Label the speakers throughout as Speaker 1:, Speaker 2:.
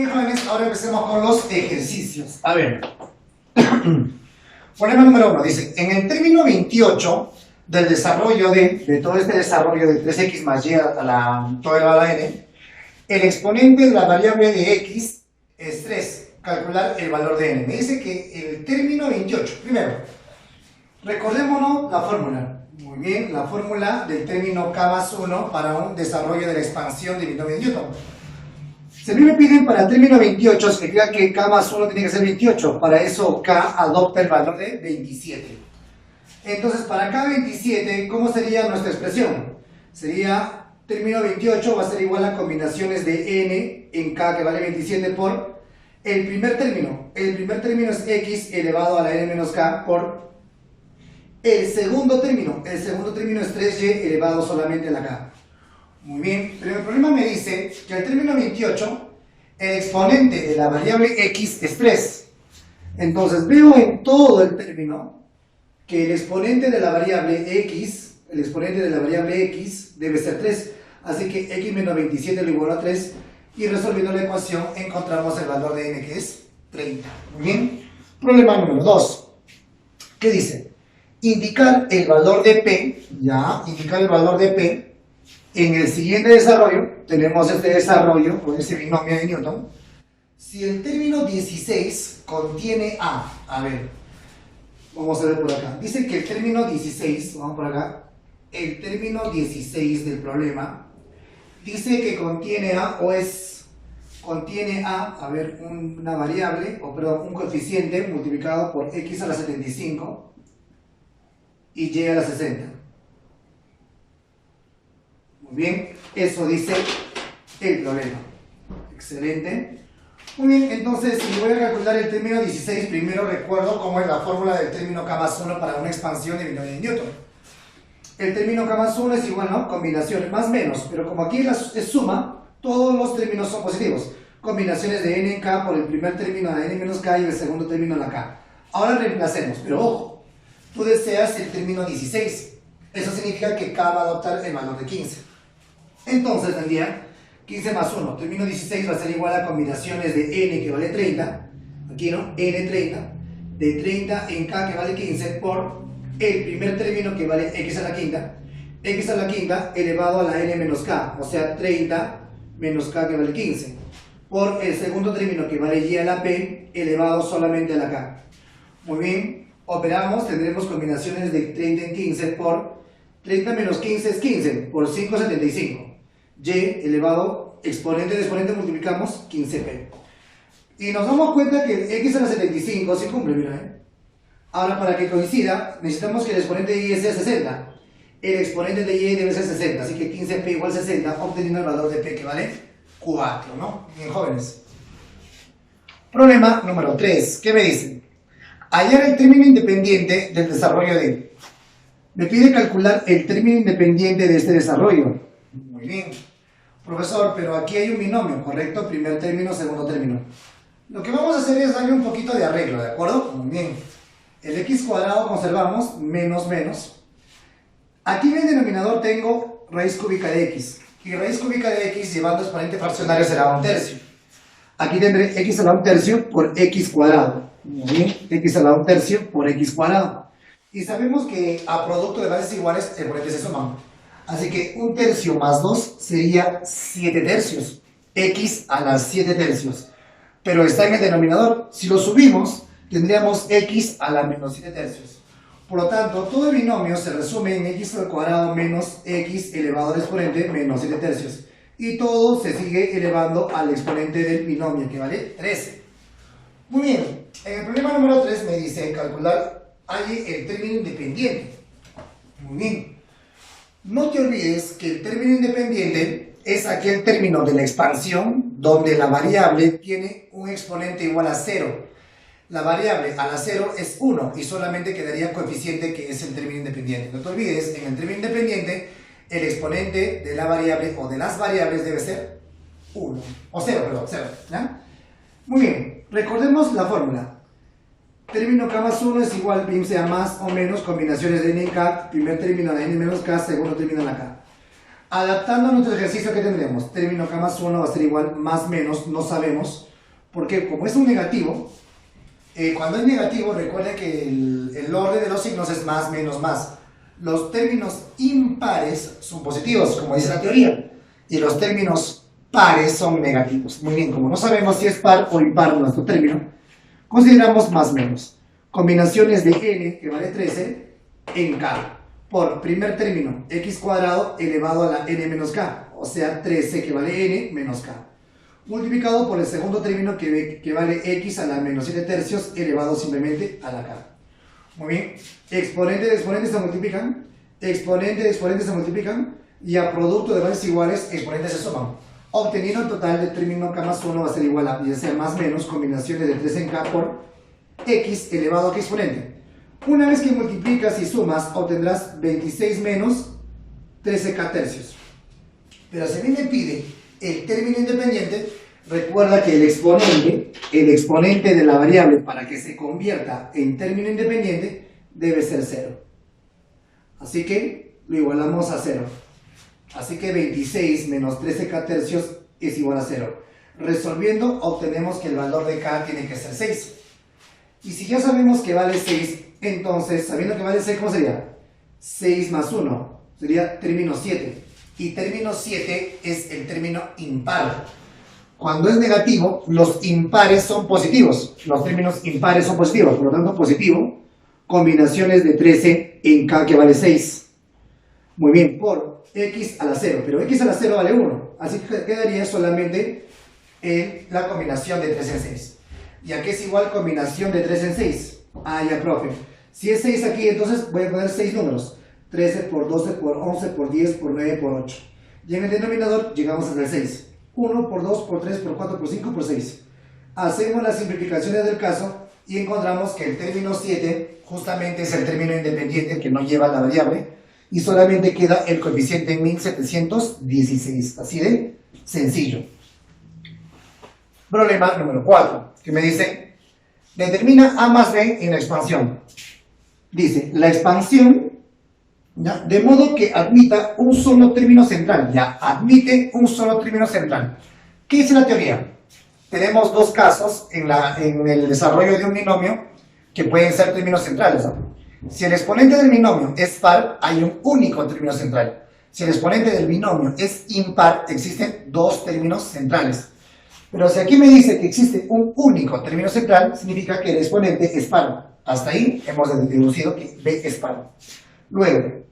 Speaker 1: Muy bien, jóvenes, ahora empecemos con los ejercicios. A ver, problema número 1, dice, en el término 28 del desarrollo de todo este desarrollo de 3x más y todo elevado a n, el exponente de la variable de x es 3. Calcular el valor de n. Me dice que el término 28, primero, recordémonos la fórmula. Muy bien, la fórmula del término k más 1 para un desarrollo de la expansión del binomio de Newton. Si a mí me piden para el término 28, significa que k más 1 tiene que ser 28. Para eso k adopta el valor de 27. Entonces, para k 27, ¿cómo sería nuestra expresión? Sería, término 28 va a ser igual a combinaciones de n en k, que vale 27, por el primer término. El primer término es x elevado a la n menos k por el segundo término. El segundo término es 3y elevado solamente a la k. Muy bien, pero el problema me dice que al término 28, el exponente de la variable x es 3. Entonces veo en todo el término que el exponente de la variable x, debe ser 3. Así que x menos 27 lo igual a 3. Y resolviendo la ecuación encontramos el valor de n, que es 30. Muy bien. Problema número 2. ¿Qué dice? Indicar el valor de p, indicar el valor de p. En el siguiente desarrollo, tenemos este desarrollo con ese binomio de Newton. Si el término 16 contiene a ver, vamos a ver por acá. Dice que el término 16, vamos por acá, el término 16 del problema, dice que contiene una variable, un coeficiente multiplicado por x a la 75 y y a la 60. Muy bien, eso dice el problema. Excelente. Muy bien, entonces si voy a calcular el término 16, primero recuerdo cómo es la fórmula del término k más 1 para una expansión de binomio de Newton. El término k más 1 es igual, ¿no? Combinación, más menos, pero como aquí es suma, todos los términos son positivos. Combinaciones de n en k por el primer término de n menos k y el segundo término de la k. Ahora reemplacemos, pero ojo, tú deseas el término 16. Eso significa que k va a adoptar el valor de 15. Entonces tendría 15 más 1, término 16 va a ser igual a combinaciones de n, que vale 30, aquí no, n 30, de 30 en k, que vale 15, por el primer término, que vale x a la quinta elevado a la n menos k, o sea 30 menos k, que vale 15, por el segundo término, que vale y a la p elevado solamente a la k. Muy bien, operamos, tendremos combinaciones de 30 en 15 por 30 menos 15 es 15, por 5 es 75. Y elevado, exponente de exponente multiplicamos 15p. Y nos damos cuenta que x a la 75 sí cumple, mira, Ahora, para que coincida, necesitamos que el exponente de y sea 60. El exponente de y debe ser 60, así que 15p igual 60, obteniendo el valor de p, que vale 4, ¿no? Bien, jóvenes. Problema número 3. ¿Qué me dicen? Hallar el término independiente del desarrollo de... Me pide calcular el término independiente de este desarrollo. Muy bien. Profesor, pero aquí hay un binomio, ¿correcto? Primer término, segundo término. Lo que vamos a hacer es darle un poquito de arreglo, ¿de acuerdo? Muy bien. El x cuadrado conservamos, menos. Aquí en el denominador tengo raíz cúbica de x. Y raíz cúbica de x llevando exponente fraccionario será 1/3. Aquí tendré x a la 1/3 por x cuadrado. Muy bien. X a la 1/3 por x cuadrado. Y sabemos que a producto de bases iguales, exponentes se suman. Así que 1/3 más 2 sería 7/3. X a la 7/3. Pero está en el denominador. Si lo subimos, tendríamos x a la menos 7/3. Por lo tanto, todo el binomio se resume en x al cuadrado menos x elevado al exponente menos 7/3. Y todo se sigue elevando al exponente del binomio, que vale 13. Muy bien. En el problema número 3 me dice calcular el término independiente. Muy bien. No te olvides que el término independiente es aquel término de la expansión donde la variable tiene un exponente igual a 0. La variable a la 0 es 1 y solamente quedaría coeficiente, que es el término independiente. No te olvides, en el término independiente el exponente de la variable o de las variables debe ser 1. O 0, perdón, 0. ¿Ya? Muy bien, recordemos la fórmula. Término k más 1 es igual, bien sea más o menos, combinaciones de n en k, primer término de n menos k, segundo término de la k. Adaptando a nuestro ejercicio, ¿qué tendremos? Término k más 1 va a ser igual, más menos, no sabemos. Porque como es un negativo, cuando es negativo, recuerden que el orden de los signos es más, menos, más. Los términos impares son positivos, como dice la teoría, y los términos pares son negativos. Muy bien, como no sabemos si es par o impar nuestro término, consideramos más menos. Combinaciones de n, que vale 13, en k, por primer término, x cuadrado elevado a la n menos k, o sea, 13 que vale n menos k, multiplicado por el segundo término que vale x a la menos 7 tercios elevado simplemente a la k. Muy bien, exponente de exponentes se multiplican, exponente de exponentes se multiplican, y a producto de bases iguales, exponentes se suman, obteniendo el total del término k más 1 va a ser igual a, ya sea más menos, combinaciones de 3 en k por x elevado a k exponente. Una vez que multiplicas y sumas, obtendrás 26 menos 13k tercios. Pero si a mí me pide el término independiente, recuerda que el exponente de la variable para que se convierta en término independiente debe ser 0. Así que lo igualamos a 0. Así que 26 menos 13k tercios es igual a 0. Resolviendo, obtenemos que el valor de k tiene que ser 6. Y si ya sabemos que vale 6, entonces, sabiendo que vale 6, ¿cómo sería? 6 más 1 sería término 7. Y término 7 es el término impar. Cuando es negativo, los impares son positivos. Los términos impares son positivos. Por lo tanto, positivo, combinaciones de 13 en k que vale 6. Muy bien, por x a la 0. Pero x a la 0 vale 1. Así que quedaría solamente en la combinación de 3 en 6. ¿Y a qué es igual combinación de 3 en 6? Ah, ya, profe. Si es 6 aquí, entonces voy a poner 6 números. 13 por 12 por 11 por 10 por 9 por 8. Y en el denominador llegamos hasta el 6. 1 por 2 por 3 por 4 por 5 por 6. Hacemos las simplificaciones del caso y encontramos que el término 7 justamente es el término independiente que no lleva la variable y solamente queda el coeficiente en 1716. Así de sencillo. Problema número 4, que me dice, determina A más B en la expansión. Dice, la expansión, ¿ya?, de modo que admita un solo término central. Ya, admite un solo término central. ¿Qué dice la teoría? Tenemos dos casos en el desarrollo de un binomio que pueden ser términos centrales, ¿no? Si el exponente del binomio es par, hay un único término central. Si el exponente del binomio es impar, existen dos términos centrales. Pero si aquí me dice que existe un único término central, significa que el exponente es par. Hasta ahí hemos deducido que B es par. Luego,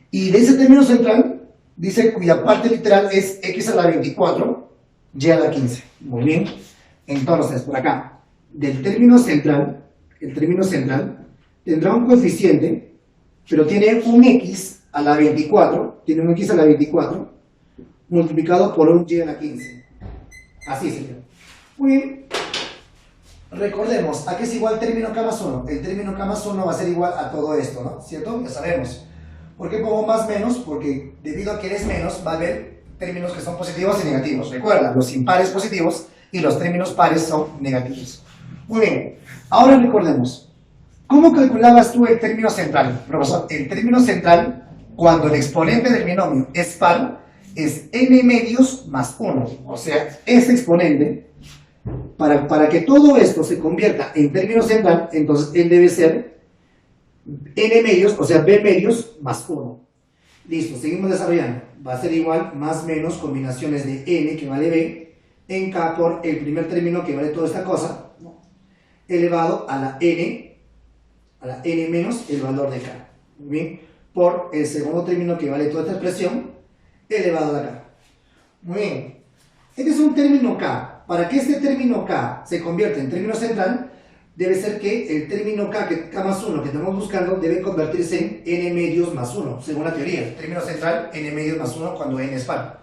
Speaker 1: y de ese término central, dice cuya parte literal es x a la 24, y a la 15. Muy bien. Entonces, por acá, del término central, el término central tendrá un coeficiente, pero tiene un x a la 24, tiene un x a la 24, multiplicado por un y a la 15. Así sería. Muy bien. Recordemos, ¿a qué es igual término k más 1? El término k más 1 va a ser igual a todo esto, ¿no? ¿Cierto? Ya sabemos. ¿Por qué pongo más menos? Porque debido a que eres menos, va a haber términos que son positivos y negativos. Recuerda, los impares positivos y los términos pares son negativos. Muy bien. Ahora recordemos, ¿cómo calculabas tú el término central? Profesor, el término central, cuando el exponente del binomio es par, es n medios más 1. O sea, ese exponente, para que todo esto se convierta en término central, entonces él debe ser n medios, o sea, b medios más 1. Listo, seguimos desarrollando. Va a ser igual más menos combinaciones de n que vale b en k por el primer término que vale toda esta cosa, ¿no?, elevado a la n menos el valor de k. Muy bien, por el segundo término que vale toda esta expresión elevado a la k. Muy bien. Este es un término k. Para que este término k se convierta en término central, debe ser que el término k más 1 que estamos buscando debe convertirse en n medios más 1, según la teoría. El término central, n medios más 1 cuando n es par.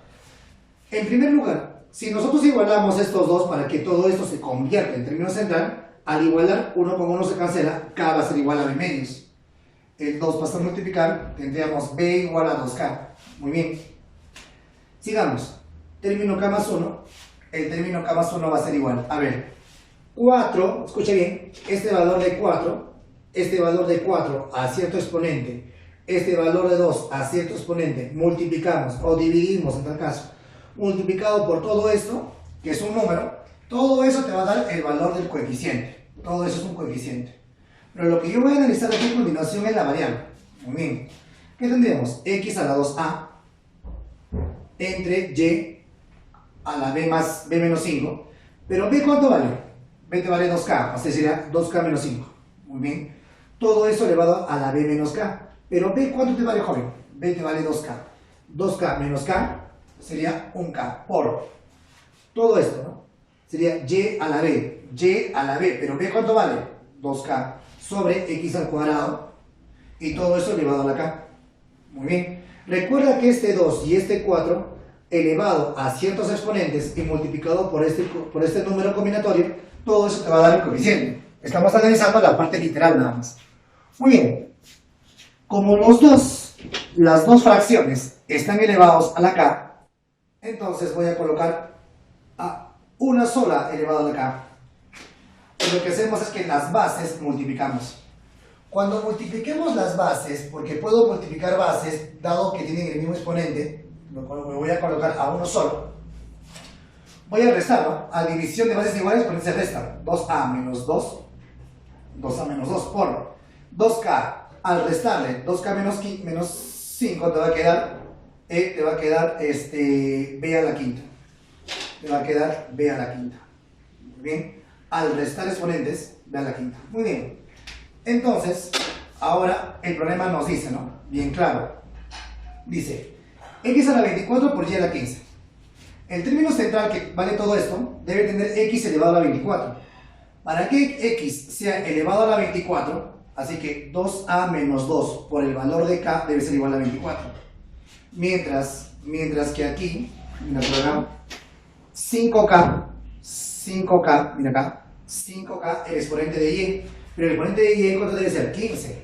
Speaker 1: En primer lugar, si nosotros igualamos estos dos para que todo esto se convierta en término central, al igualar 1 con 1 se cancela, k va a ser igual a b medios. El 2 pasa a multiplicar, tendríamos b igual a 2k. Muy bien. Sigamos. Término k más 1. El término k más 1 va a ser igual. A ver, 4, escucha bien, este valor de 4 a cierto exponente, este valor de 2 a cierto exponente, multiplicamos o dividimos en tal caso, multiplicado por todo esto, que es un número, Todo eso te va a dar el valor del coeficiente. Todo eso es un coeficiente. Pero lo que yo voy a analizar aquí a continuación es la variable. Muy bien. ¿Qué tendríamos? X a la 2a entre y a la b más b menos 5. Pero b, ¿cuánto vale? B te vale 2k, o sea, sería 2k menos 5. Muy bien. Todo eso elevado a la b menos k. Pero b, ¿cuánto te vale, joven? B te vale 2k. 2k menos k sería 1k por todo esto, ¿no? Sería y a la b. Y a la b. Pero b, ¿cuánto vale? 2k sobre x al cuadrado. Y todo eso elevado a la k. Muy bien. Recuerda que este 2 y este 4 elevado a ciertos exponentes y multiplicado por este número combinatorio, todo eso te va a dar el coeficiente. Estamos analizando la parte literal nada más. Muy bien. Como las dos fracciones están elevados a la k, entonces voy a colocar a una sola elevado a la k. Y lo que hacemos es que las bases multiplicamos. Cuando multipliquemos las bases, porque puedo multiplicar bases, dado que tienen el mismo exponente, me voy a colocar a uno solo, voy a restarlo. A división de bases iguales, pues se restan 2a menos 2, 2a menos 2 por 2k. Al restarle 2k menos 5 te va a quedar b a la quinta. Te va a quedar b a la quinta. Muy bien. Al restar exponentes, b a la quinta. Muy bien. Entonces, ahora el problema nos dice, ¿no? Bien claro. Dice, x a la 24 por y a la 15. El término central que vale todo esto debe tener x elevado a la 24. Para que x sea elevado a la 24, así que 2a menos 2 por el valor de k debe ser igual a 24. Mientras que aquí, mira por acá, 5k, mira acá, 5k el exponente de y. Pero el exponente de y, ¿cuánto debe ser? 15.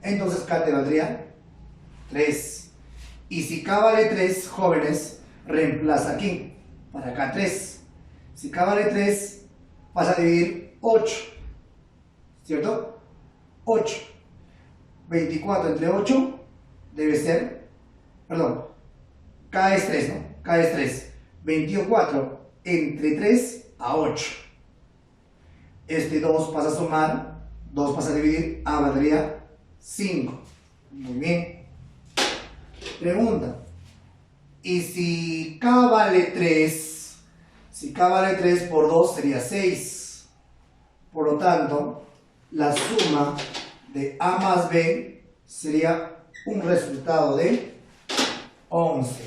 Speaker 1: Entonces k te valdría 3. Y si k vale 3, jóvenes, reemplaza aquí. Para acá 3. Si k vale 3, vas a dividir 8. ¿Cierto? 8. 24 entre 8 debe ser, perdón, k es 3, ¿no? K es 3. 24 entre 3 a 8. Este 2 pasa a sumar, 2 pasa a dividir, valdría 5. Muy bien. Pregunta. ¿Y si k vale 3? Si k vale 3 por 2 sería 6. Por lo tanto, la suma de a más b sería un resultado de 11.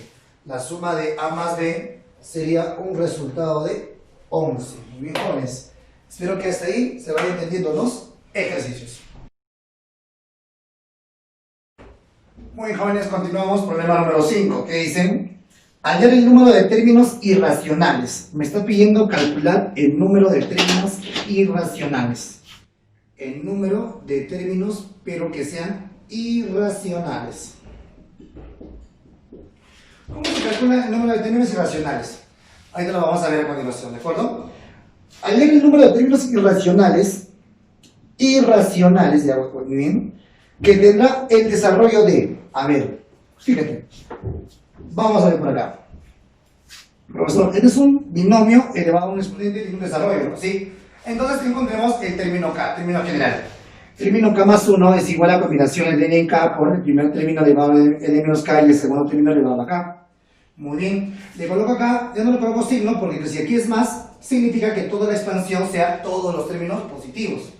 Speaker 1: La suma de a más b sería un resultado de 11. Muy bien, jóvenes. Espero que hasta ahí se vayan entendiendo los ejercicios. Muy bien, jóvenes, continuamos. Problema número 5. ¿Qué dicen? Hallar el número de términos irracionales. Me está pidiendo calcular el número de términos irracionales. El número de términos, pero que sean irracionales. ¿Cómo se calcula el número de términos irracionales? Ahí te lo vamos a ver a continuación, ¿de acuerdo? Hallar el número de términos irracionales, ya muy bien, que tendrá el desarrollo de, a ver, fíjate, vamos a ver por acá. Profesor, este es un binomio elevado a un exponente y un desarrollo, ¿no? ¿Sí? Entonces encontremos el término K, término general. Término K más 1 es igual a combinación de n en K por el primer término elevado a n menos K y el segundo término elevado a K. Muy bien, le coloco acá, ya no le coloco signo porque si aquí es más, significa que toda la expansión sea todos los términos positivos.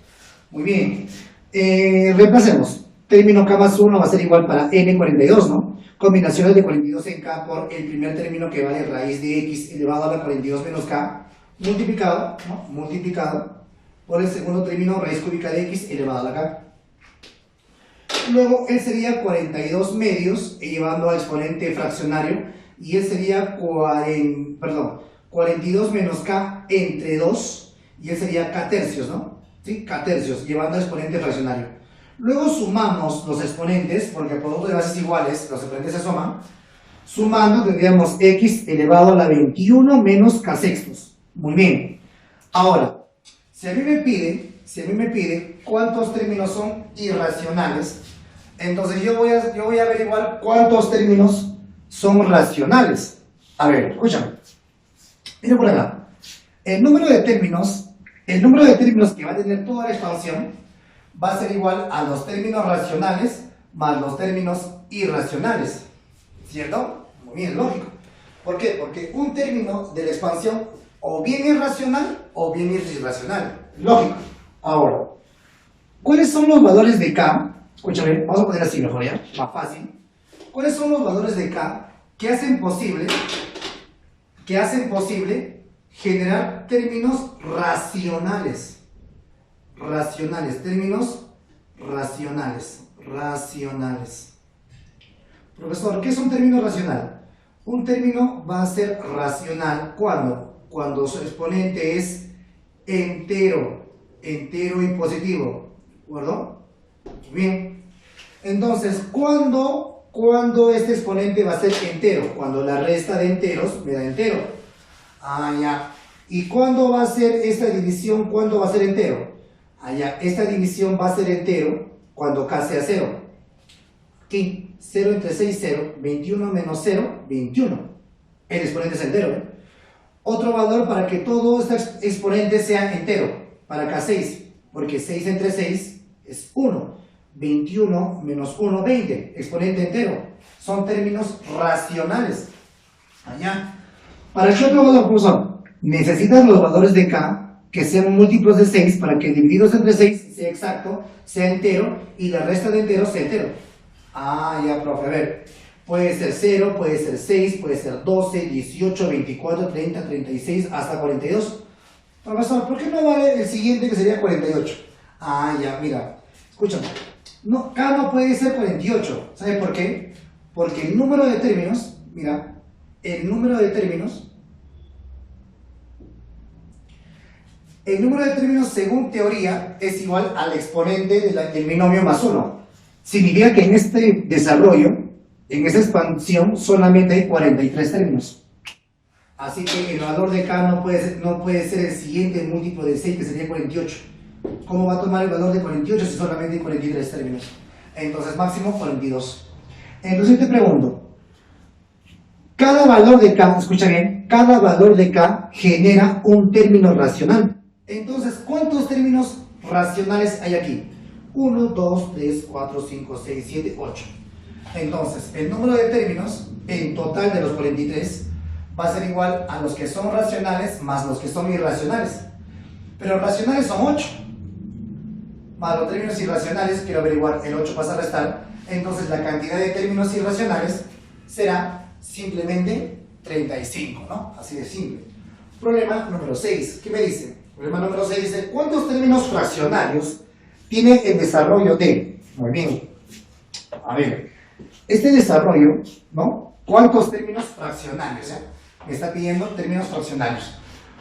Speaker 1: Muy bien, reemplacemos. Término K más 1 va a ser igual para n42, ¿no? Combinaciones de 42 en K por el primer término que vale raíz de x elevado a la 42 menos K, multiplicado, ¿no? Multiplicado por el segundo término raíz cúbica de x elevado a la K. Luego, él sería 42 medios, llevando a exponente fraccionario, y él sería 42 menos K entre 2, y él sería K tercios, ¿no? ¿Sí? K tercios, llevando a exponente fraccionario. Luego sumamos los exponentes, porque a producto de bases iguales, los exponentes se suman. Sumando tendríamos x elevado a la 21 menos K sextos. Muy bien. Ahora, si a mí me pide cuántos términos son irracionales, entonces yo voy a averiguar cuántos términos son racionales. A ver, escúchame. Mira por acá. el número de términos que va a tener toda la expansión va a ser igual a los términos racionales más los términos irracionales, ¿cierto? Muy bien, lógico. ¿Por qué? Porque un término de la expansión o bien es racional o bien es irracional. Lógico. Ahora, ¿cuáles son los valores de K? Escúchame, vamos a poner así mejor, ¿ya? Más fácil. ¿Cuáles son los valores de K que hacen posible generar términos racionales? Términos racionales. Profesor, ¿qué es un término racional? Un término va a ser racional cuando su exponente es entero y positivo, ¿de acuerdo? Bien, entonces, ¿cuándo este exponente va a ser entero? Cuando la resta de enteros me da entero. Ah, ya. ¿Y cuándo va a ser esta división? ¿Cuándo va a ser entero? Ah, ya. Esta división va a ser entero cuando K sea 0. Aquí, 0 entre 6, 0. 21 menos 0, 21. El exponente es entero, ¿eh? Otro valor para que todo este exponente sea entero. Para K 6. Porque 6 entre 6 es 1. 21 menos 1, 20. Exponente entero. Son términos racionales. Allá. ¿Para qué otro valor, profesor? Necesitas los valores de K que sean múltiplos de 6 para que divididos entre 6 sea exacto, sea entero y la resta de enteros sea entero. Ah, ya, profe. A ver. Puede ser 0, puede ser 6, puede ser 12, 18, 24, 30, 36, hasta 42. Profesor, ¿por qué no vale el siguiente que sería 48? Ah, ya, mira. Escúchame. No, K no puede ser 48. ¿Sabe por qué? Porque el número de términos, mira, el número de términos según teoría es igual al exponente del binomio más 1. Significa que en este desarrollo, en esa expansión, solamente hay 43 términos. Así que el valor de K no puede ser el siguiente múltiplo de 6, que sería 48. ¿Cómo va a tomar el valor de 48 si solamente hay 43 términos? Entonces máximo 42. Entonces te pregunto, cada valor de K, escucha bien, cada valor de K genera un término racional. Entonces, ¿cuántos términos racionales hay aquí? 1, 2, 3, 4, 5, 6, 7, 8. Entonces, el número de términos en total de los 43 va a ser igual a los que son racionales más los que son irracionales. Pero racionales son 8. Más los términos irracionales, quiero averiguar, el 8 pasa a restar. Entonces, la cantidad de términos irracionales será simplemente 35, ¿no? Así de simple. Problema número 6. ¿Qué me dice? Problema número 6 dice, ¿cuántos términos fraccionarios tiene el desarrollo de? Muy bien. A ver, este desarrollo, ¿no? ¿Cuántos términos fraccionarios? Me está pidiendo términos fraccionarios.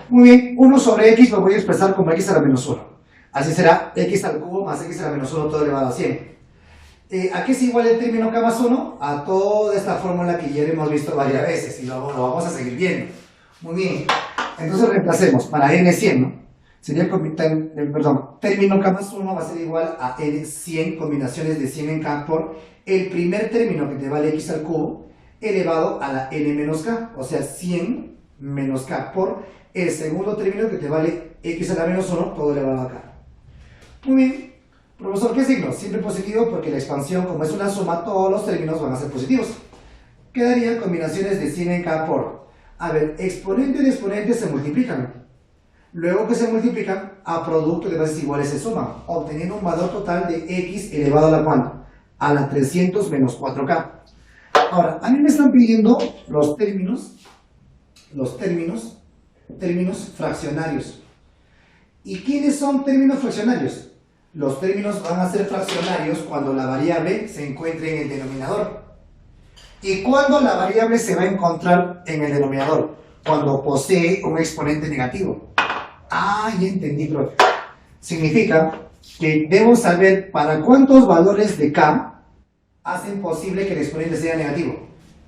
Speaker 1: Muy bien, 1 sobre x lo voy a expresar como x a la menos 1. Así será x al cubo más x a la menos 1 todo elevado a 100. ¿A qué es igual el término k más 1? A toda esta fórmula que ya hemos visto varias veces y lo vamos a seguir viendo. Muy bien, entonces reemplacemos para n 100, ¿no? Sería, término k más 1 va a ser igual a n 100 combinaciones de 100 en k por el primer término que te vale x al cubo elevado a la n menos k, o sea 100 menos k por el segundo término que te vale x a la menos 1 todo elevado a k. Muy bien, profesor, ¿qué signo? Siempre positivo porque la expansión, como es una suma, todos los términos van a ser positivos. Quedarían combinaciones de 100 en k por, a ver, exponente y exponente se multiplican. Luego que se multiplican, a producto de bases iguales se suman, obteniendo un valor total de x elevado a la ¿cuánto? A la 300 menos 4k. Ahora, a mí me están pidiendo los términos fraccionarios. ¿Y quiénes son términos fraccionarios? Los términos van a ser fraccionarios cuando la variable se encuentre en el denominador. ¿Y cuándo la variable se va a encontrar en el denominador? Cuando posee un exponente negativo. Ah, ya entendí, profe. Significa que debo saber para cuántos valores de k hacen posible que el exponente sea negativo.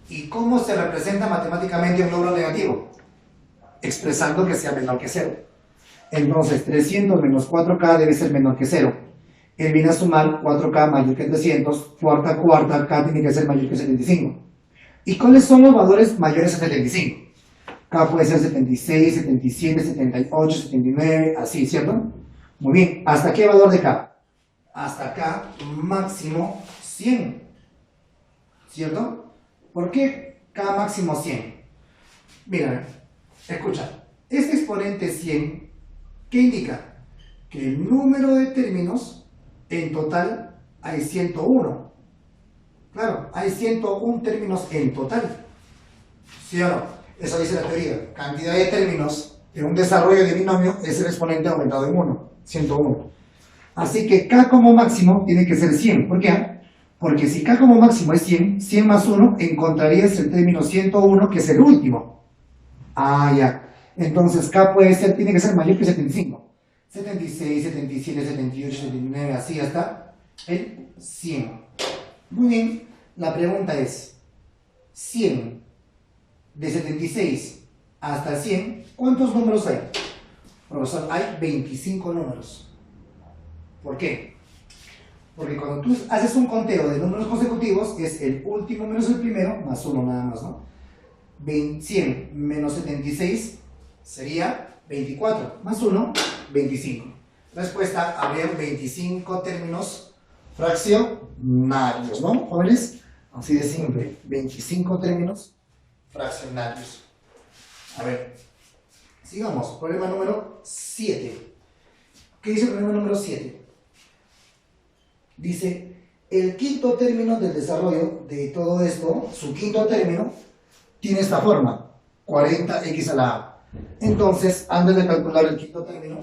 Speaker 1: ¿Y cómo se representa matemáticamente un número negativo? Expresando que sea menor que 0. Entonces, 300 menos 4k debe ser menor que 0. Él viene a sumar 4k mayor que 300, cuarta, k tiene que ser mayor que 75. ¿Y cuáles son los valores mayores a 75? K puede ser 76, 77, 78, 79, así, ¿cierto? Muy bien, ¿hasta qué valor de K? Hasta K máximo 100, ¿cierto? ¿Por qué K máximo 100? Mira, escucha, este exponente 100, ¿qué indica? Que el número de términos en total hay 101. Claro, hay 101 términos en total. ¿Sí o no? Eso dice la teoría. Cantidad de términos en un desarrollo de binomio es el exponente aumentado en 1, 101. Así que K como máximo tiene que ser 100. ¿Por qué? Porque si K como máximo es 100, 100 más 1, encontrarías el término 101, que es el último. Ah, ya. Entonces K tiene que ser mayor que 75. 76, 77, 78, 79, así hasta el 100. Muy bien, la pregunta es, 100, de 76 hasta 100, ¿cuántos números hay? Profesor, hay 25 números. ¿Por qué? Porque cuando tú haces un conteo de números consecutivos, es el último menos el primero, más 1 nada más, ¿no? 100 menos 76 sería 24, más 1, 25. Respuesta, habría 25 términos fraccionarios, ¿no, jóvenes? Así de simple, 25 términos fraccionarios. A ver, sigamos, problema número 7. ¿Qué dice el problema número 7? Dice, el quinto término del desarrollo de todo esto, su quinto término, tiene esta forma, 40x a la a. Entonces, antes de calcular el quinto término,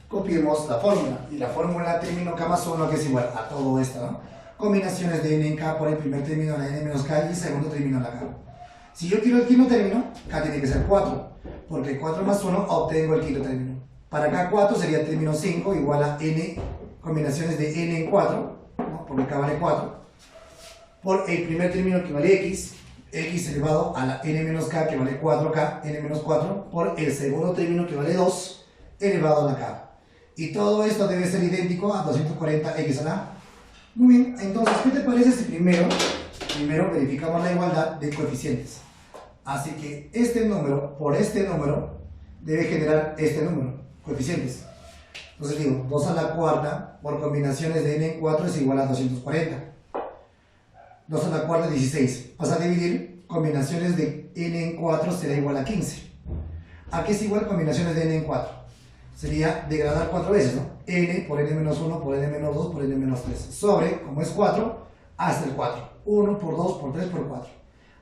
Speaker 1: copiemos la fórmula. Y la fórmula término K más 1, que es igual a todo esto, ¿no? Combinaciones de n en K por el primer término de la n menos K y el segundo término de la K. Si yo quiero el quinto término, K tiene que ser 4, porque 4 más 1 obtengo el quinto término. Para K 4 sería término 5 igual a n combinaciones de n en 4, ¿no? Porque K vale 4, por el primer término que vale x elevado a la n menos K que vale 4K, n menos 4, por el segundo término que vale 2 elevado a la K. Y todo esto debe ser idéntico a 240x a la a. Muy bien, entonces, ¿qué te parece si primero verificamos la igualdad de coeficientes? Así que este número por este número debe generar este número, coeficientes. Entonces digo, 2 a la cuarta por combinaciones de n en 4 es igual a 240. 2 a la cuarta es 16. Vas a dividir, combinaciones de n en 4 será igual a 15. ¿A qué es igual combinaciones de n en 4? Sería degradar 4 veces, ¿no? N por n menos 1, por n menos 2, por n menos 3. Sobre, como es 4, hasta el 4. 1 por 2, por 3, por 4.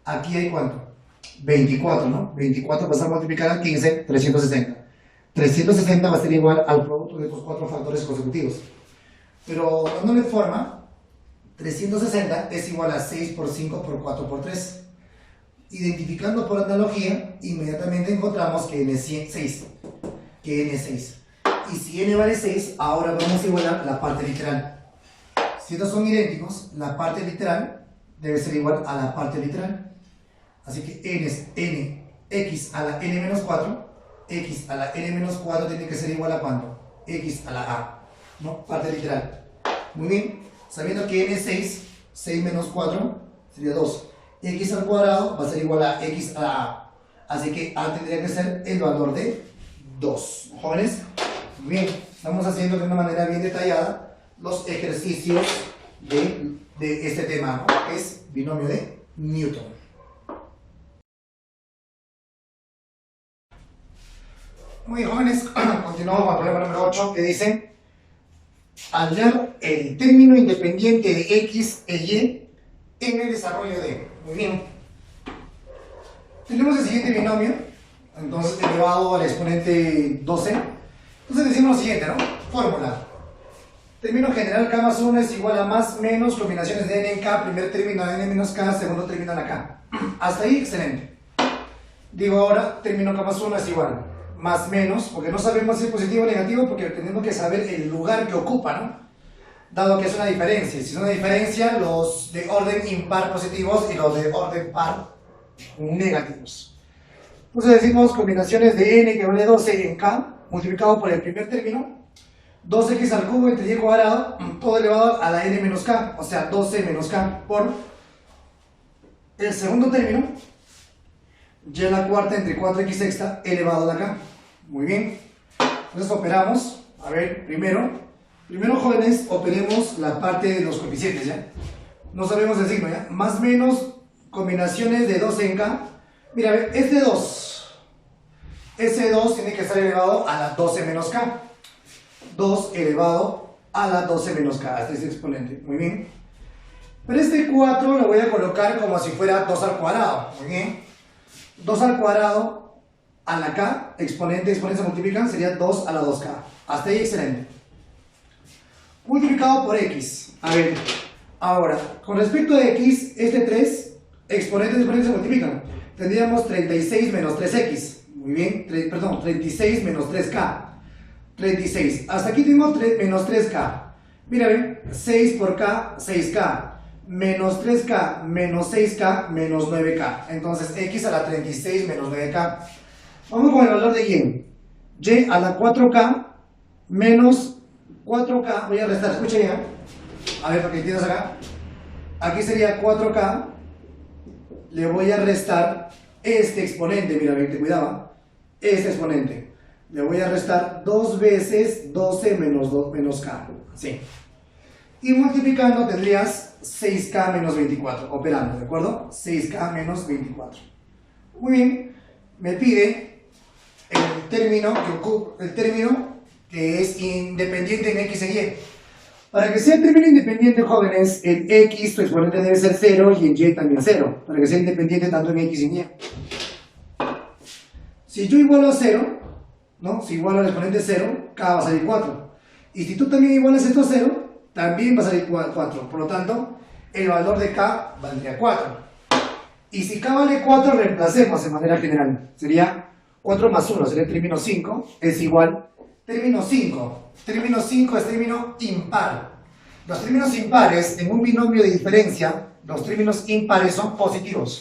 Speaker 1: Aquí hay ¿cuánto? 24, ¿no? 24 vas a multiplicar al 15, 360. 360 va a ser igual al producto de estos 4 factores consecutivos. Pero dándole forma, 360 es igual a 6 por 5 por 4 por 3. Identificando por analogía, inmediatamente encontramos que n es 6. Que n es 6. Y si n vale 6, ahora vamos a igualar la parte literal. Si estos son idénticos, la parte literal debe ser igual a la parte literal. Así que n es n, x a la n menos 4. X a la n menos 4 tiene que ser igual a ¿cuánto? X a la a, ¿no? Parte literal. Muy bien, sabiendo que n es 6, 6 menos 4 sería 2. X al cuadrado va a ser igual a x a la a. Así que a tendría que ser el valor de 2. ¿Jóvenes? Muy bien, estamos haciendo de una manera bien detallada los ejercicios de este tema, ¿no? Que es binomio de Newton. Muy bien, jóvenes, continuamos con el problema número 8, que dice hallar el término independiente de x e y en el desarrollo de. Muy bien, tenemos el siguiente binomio, entonces elevado al exponente 12. Entonces decimos lo siguiente, ¿no? Fórmula. Término general K más 1 es igual a más menos combinaciones de n en K, primer término de n menos K, segundo término de la K. Hasta ahí, excelente. Digo ahora, término K más 1 es igual más menos, porque no sabemos si es positivo o negativo, porque tenemos que saber el lugar que ocupa, ¿no? Dado que es una diferencia. Si es una diferencia, los de orden impar positivos y los de orden par negativos. Entonces decimos combinaciones de n que vale 12 en K, multiplicado por el primer término, 2x al cubo entre y cuadrado, todo elevado a la n menos K, o sea 12 menos K, por el segundo término, y a la cuarta entre 4x sexta elevado a la k. Muy bien. Entonces operamos. A ver, primero, jóvenes, operemos la parte de los coeficientes, ¿ya? No sabemos el signo, ¿ya? Más o menos combinaciones de 2 en k. Mira, a ver, este 2. Ese 2 tiene que estar elevado a la 12 menos k. 2 elevado a la 12 menos k. Este es el exponente. Muy bien. Pero este 4 lo voy a colocar como si fuera 2 al cuadrado. Muy bien. 2 al cuadrado a la k, exponente se multiplican, sería 2 a la 2k. Hasta ahí excelente. Multiplicado por x. A ver, ahora, con respecto a x, este 3, exponentes se multiplican. Tendríamos 36 menos 3x. Muy bien, 36 menos 3k. 36. Hasta aquí tengo menos 3k. Mira, ven, 6 por k, 6k. Menos 3k, menos 6k, menos 9k. Entonces, x a la 36 menos 9k. Vamos con el valor de y. Y a la 4k menos 4k. Voy a restar, escucha bien. A ver, para que entiendas acá. Aquí sería 4k. Le voy a restar este exponente. Mira, ven, te cuidaba. Este exponente. Le voy a restar 2 veces 12 menos k. Sí. Y multiplicando tendrías 6k menos 24. Operando, ¿de acuerdo? 6k menos 24. Muy bien. Me pide el término que es independiente en x y y. Para que sea el término independiente, jóvenes, el x, su exponente debe ser 0 y el y también 0. Para que sea independiente tanto en x y en y. Si yo igualo a 0, ¿no? Si igualo al exponente 0, k va a salir 4. Y si tú también igualas esto a 0, también va a salir 4. Por lo tanto, el valor de k valdría 4. Y si k vale 4, reemplacemos de manera general. Sería 4 más 1, sería el término 5, es igual. Término 5. Término 5 es término impar. Los términos impares, en un binomio de diferencia, los términos impares son positivos.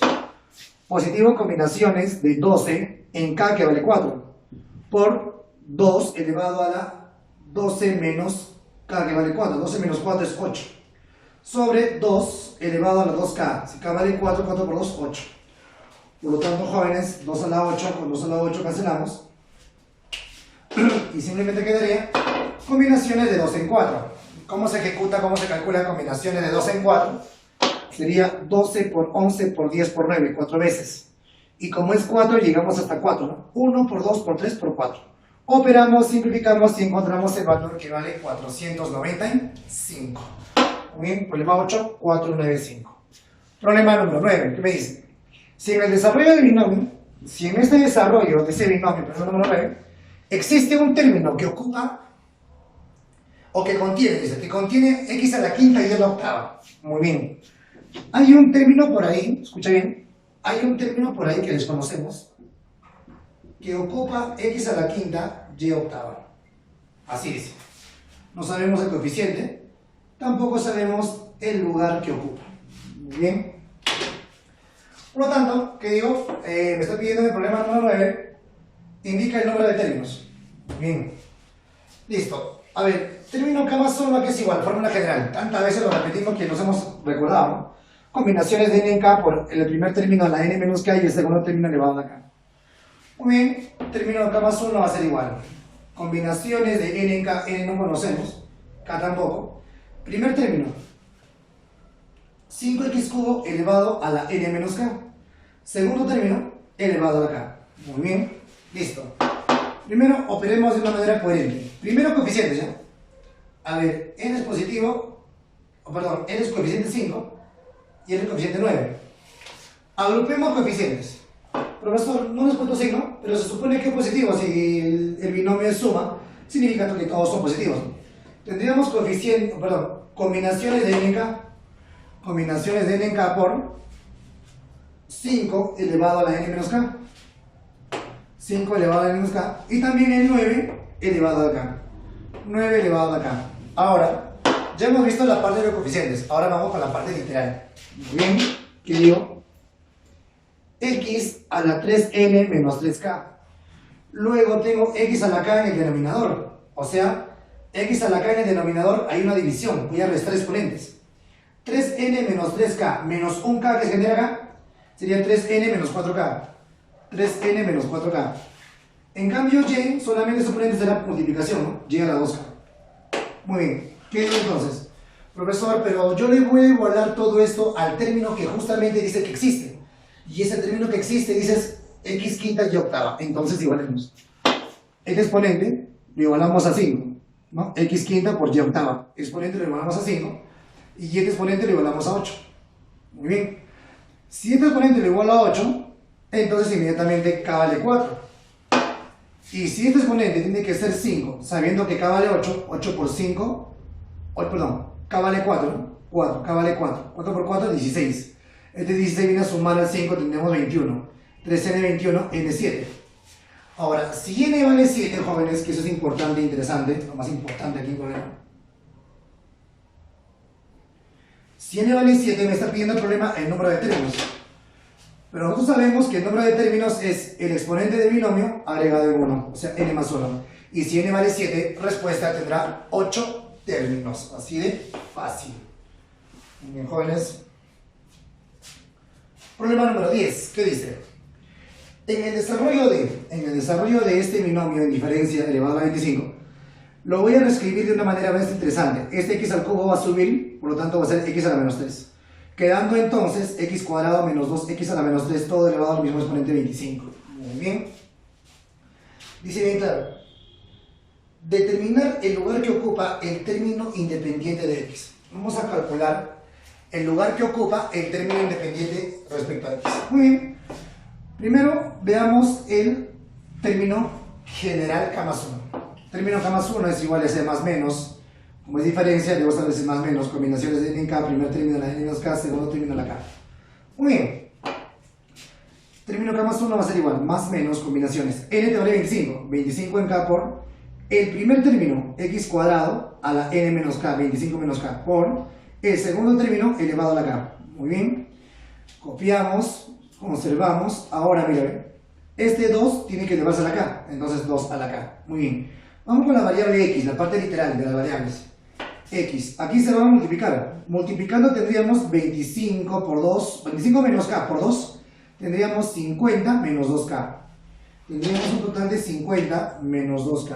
Speaker 1: Positivo combinaciones de 12 en k que vale 4. Por 2 elevado a la 12 menos k que vale 4. 12 menos 4 es 8. Sobre 2 elevado a la 2k. Si k vale 4, 4 por 2, 8. Por lo tanto, jóvenes, 2 a la 8, con 2 a la 8 cancelamos. Y simplemente quedaría combinaciones de 2 en 4. ¿Cómo se ejecuta, cómo se calcula combinaciones de 2 en 4? Sería 12 por 11 por 10 por 9, 4 veces. Y como es 4, llegamos hasta 4, ¿no? 1 por 2 por 3 por 4. Operamos, simplificamos y encontramos el valor que vale 495. Muy bien, problema 8, 495. Problema número 9, ¿qué me dice? Si en el desarrollo del binomio, si en este desarrollo de ese binomio, problema número 9, existe un término que ocupa, o que contiene, dice, que contiene x a la quinta y a la octava. Muy bien. Hay un término por ahí, escucha bien, hay un término por ahí que desconocemos, que ocupa x a la quinta y octava. Así dice. No sabemos el coeficiente, tampoco sabemos el lugar que ocupa. Muy bien. Por lo tanto, ¿qué digo? Me está pidiendo en el problema número 9, indica el número de términos. Bien. Listo. A ver, término k más 1 que es igual, fórmula general. Tantas veces lo repetimos que nos hemos recordado, ¿no? Combinaciones de n en k por el primer término a la n menos k y el segundo término elevado a k. Muy bien, término k más 1 va a ser igual. Combinaciones de n en k, n no conocemos, k tampoco. Primer término, 5x cubo elevado a la n menos k. Segundo término, elevado a la k. Muy bien, listo. Primero operemos de una manera coherente. Primero coeficientes, ¿ya? A ver, n es positivo, n es coeficiente 5 y n es coeficiente 9. Agrupemos coeficientes. Profesor, no les puesto signo, pero se supone que es positivo. Si el binomio es suma, significa que todos son positivos. Tendríamos combinaciones de n en k. Combinaciones de n en k por 5 elevado a la n menos k. 5 elevado a la n menos k. Y también el 9 elevado a k. 9 elevado a k. Ahora, ya hemos visto la parte de los coeficientes. Ahora vamos con la parte literal. Muy bien, ¿qué digo? X a la 3n menos 3k. Luego tengo x a la k en el denominador. O sea, x a la k en el denominador hay una división. Voy a restar exponentes. 3n menos 3k menos 1k que se genera acá sería 3n menos 4k. 3n menos 4k. En cambio, y solamente su exponente será multiplicación, ¿no? Y a la 2k. Muy bien. ¿Qué es entonces? Profesor, pero yo le voy a igualar todo esto al término que justamente dice que existe. Y ese término que existe dices x quinta y octava. Entonces igualemos. Este exponente lo igualamos a 5, ¿no? X quinta por y octava. Exponente lo igualamos a 5. Y este exponente lo igualamos a 8. Muy bien. Si este exponente lo iguala a 8, entonces inmediatamente k vale 4. Y si este exponente tiene que ser 5, sabiendo que k vale 8, 8 por 5, k vale 4, ¿no? 4, k vale 4. 4 por 4, 16. Este 16 viene a sumar al 5, tendremos 21. 3n 21, n 7. Ahora, si n vale 7, jóvenes, que eso es importante e interesante, lo más importante aquí en problema. Si n vale 7, me está pidiendo el problema el número de términos. Pero nosotros sabemos que el número de términos es el exponente del binomio agregado en 1, o sea, n más 1. Y si n vale 7, respuesta tendrá 8 términos. Así de fácil. Bien, jóvenes. Problema número 10. ¿Qué dice? En el desarrollo de este binomio en diferencia elevado a 25, lo voy a reescribir de una manera más interesante. Este x al cubo va a subir, por lo tanto va a ser x a la menos 3. Quedando entonces x cuadrado menos 2x a la menos 3, todo elevado al mismo exponente 25. Muy bien. Dice bien claro. Determinar el lugar que ocupa el término independiente de x. Vamos a calcular el lugar que ocupa el término independiente respecto a x. Muy bien. Primero veamos el término general k más 1. Término k más 1 es igual a c más menos. Como es diferencia, debo saber si más menos, combinaciones de n en k, primer término de la n menos k, segundo término de la k. Muy bien. Término k más 1 va a ser igual, más menos, combinaciones. N te vale 25, 25 en k por el primer término, x cuadrado, a la n menos k, 25 menos k, por el segundo término elevado a la k. Muy bien. Copiamos, conservamos. Ahora, mira, este 2 tiene que elevarse a la k, entonces 2 a la k. Muy bien. Vamos con la variable x, la parte literal de las variables. X, aquí se va a multiplicar. Multiplicando tendríamos 25 por 2, 25 menos k por 2, tendríamos 50 menos 2k. Tendríamos un total de 50 menos 2k.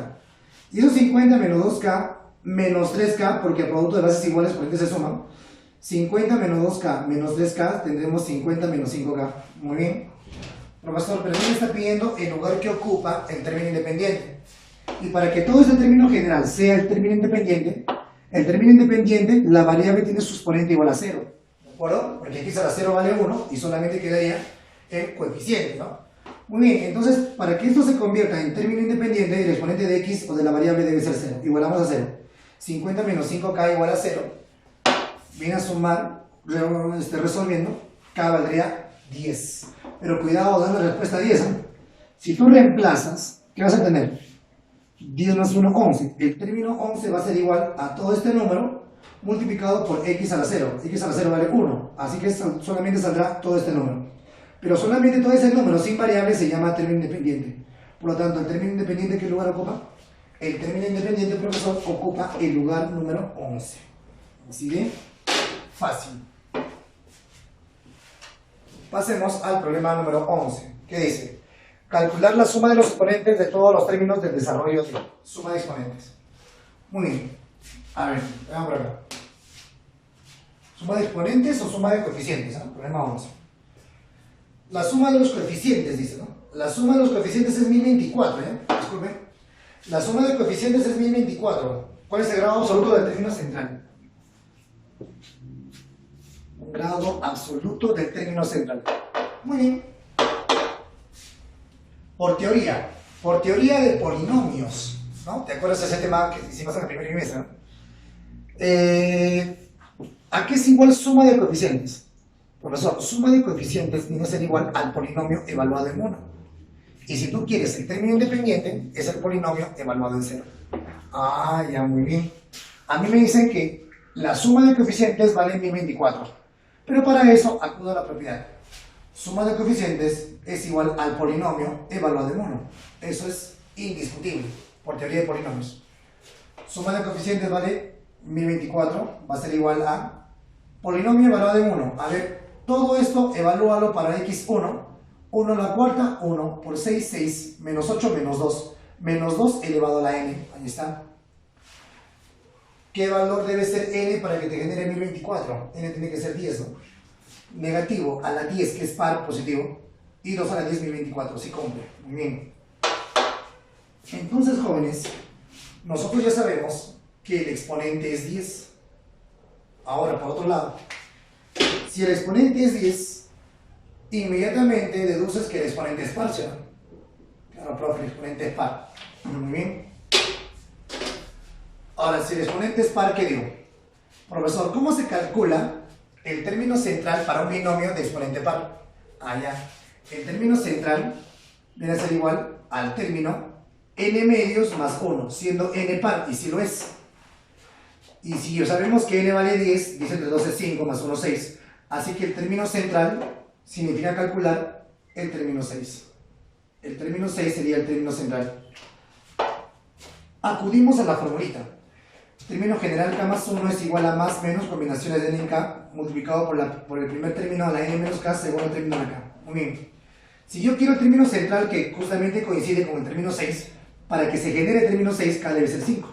Speaker 1: Y esos 50 menos 2k menos 3k, porque el producto de bases iguales por ende se suman. 50 menos 2k menos 3k, tendremos 50 menos 5k. Muy bien. Profesor, pero me está pidiendo el lugar que ocupa el término independiente. Y para que todo este término general sea el término independiente, la variable tiene su exponente igual a 0. ¿De acuerdo? Porque x a la 0 vale 1 y solamente quedaría el coeficiente, ¿no? Muy bien, entonces, para que esto se convierta en término independiente, el exponente de x o de la variable debe ser 0. Igualamos a 0. 50 menos 5k igual a 0. Viene a sumar, resolviendo, k valdría 10. Pero cuidado, dando la respuesta a 10. Si tú reemplazas, ¿qué vas a tener? 10 más 1, 11. El término 11 va a ser igual a todo este número multiplicado por x a la 0. X a la 0 vale 1. Así que solamente saldrá todo este número. Pero solamente todo ese número sin variable se llama término independiente. Por lo tanto, el término independiente, ¿qué lugar ocupa? El término independiente, profesor, ocupa el lugar número 11. Así de fácil. Pasemos al problema número 11. ¿Qué dice? Calcular la suma de los exponentes de todos los términos del desarrollo de suma de exponentes. Muy bien. A ver, veamos por acá. ¿Suma de exponentes o suma de coeficientes? Problema 11. La suma de los coeficientes, dice, ¿no? La suma de los coeficientes es 1024, Disculpen. La suma de coeficientes es 1024. ¿Cuál es el grado absoluto del término central? Un grado absoluto del término central. Muy bien. Por teoría de polinomios, ¿no? ¿Te acuerdas de ese tema que hicimos en el primer trimestre, ¿no? ¿A qué es igual suma de coeficientes? Profesor, suma de coeficientes viene a ser igual al polinomio evaluado en 1. Y si tú quieres el término independiente, es el polinomio evaluado en 0. Ah, ya, muy bien. A mí me dicen que la suma de coeficientes vale 1024. Pero para eso acudo a la propiedad. Suma de coeficientes es igual al polinomio evaluado en 1. Eso es indiscutible, por teoría de polinomios. Suma de coeficientes vale 1024, va a ser igual a polinomio evaluado en 1. A ver, todo esto evalúalo para x1, 1 a la cuarta, 1 por 6, 6, menos 8, menos 2 elevado a la n, ahí está. ¿Qué valor debe ser n para que te genere 1024? N tiene que ser 10, ¿no? Negativo a la 10, que es par, positivo, y 2 a la 10, 1024, sí cumple, muy bien. Entonces, jóvenes, nosotros ya sabemos que el exponente es 10. Ahora, por otro lado, si el exponente es 10, inmediatamente deduces que el exponente es par, ¿sí? Claro, profe, el exponente es par. Muy bien. Ahora, si el exponente es par, ¿qué digo? Profesor, ¿cómo se calcula el término central para un binomio de exponente par? Ah, ya. El término central viene a ser igual al término n medios más 1, siendo n par, y si lo es. Y si sabemos que n vale 10, 10 entre 2 es 5, más 1 6. Así que el término central significa calcular el término 6. El término 6 sería el término central. Acudimos a la formulita. Término general k más 1 es igual a más menos combinaciones de n en k multiplicado por el primer término a la n menos k segundo término a la k. Muy bien. Si yo quiero el término central que justamente coincide con el término 6, para que se genere el término 6, k debe ser 5.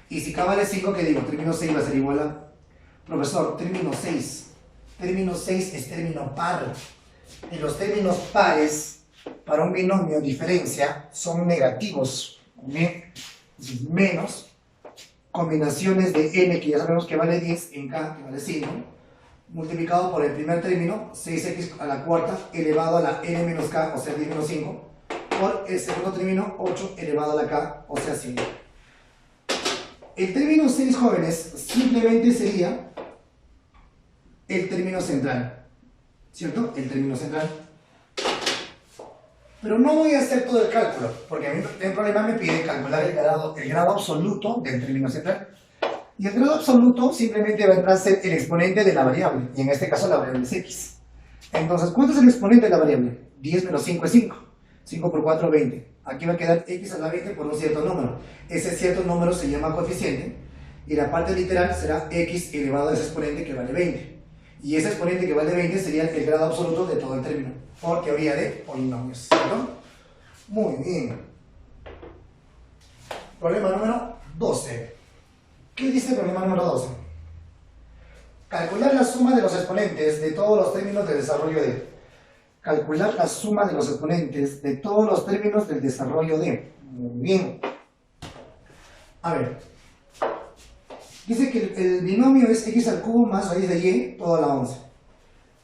Speaker 1: Y si k vale 5, ¿qué digo? Término 6 va a ser igual a... Profesor, término 6. Término 6 es término par. Y los términos pares para un binomio diferencia son negativos. Bien. Menos combinaciones de n, que ya sabemos que vale 10, en k, que vale 5, multiplicado por el primer término, 6x a la cuarta, elevado a la n menos k, o sea 10 menos 5, por el segundo término, 8 elevado a la k, o sea 5. El término 6, jóvenes, simplemente sería el término central, ¿cierto? El término central. Pero no voy a hacer todo el cálculo, porque a mí el problema me pide calcular el grado absoluto del término central. Y el grado absoluto simplemente va a entrar a ser el exponente de la variable, y en este caso la variable es x. Entonces, ¿cuánto es el exponente de la variable? 10 menos 5 es 5. 5 por 4, 20. Aquí va a quedar x a la 20 por un cierto número. Ese cierto número se llama coeficiente, y la parte literal será x elevado a ese exponente que vale 20. Y ese exponente que vale 20 sería el grado absoluto de todo el término, por teoría de polinomios, ¿cierto? Muy bien. Problema número 12. ¿Qué dice el problema número 12? Calcular la suma de los exponentes de todos los términos del desarrollo de. Calcular la suma de los exponentes de todos los términos del desarrollo de. Muy bien. A ver. Dice que el binomio es x al cubo más raíz de y, todo a la 11.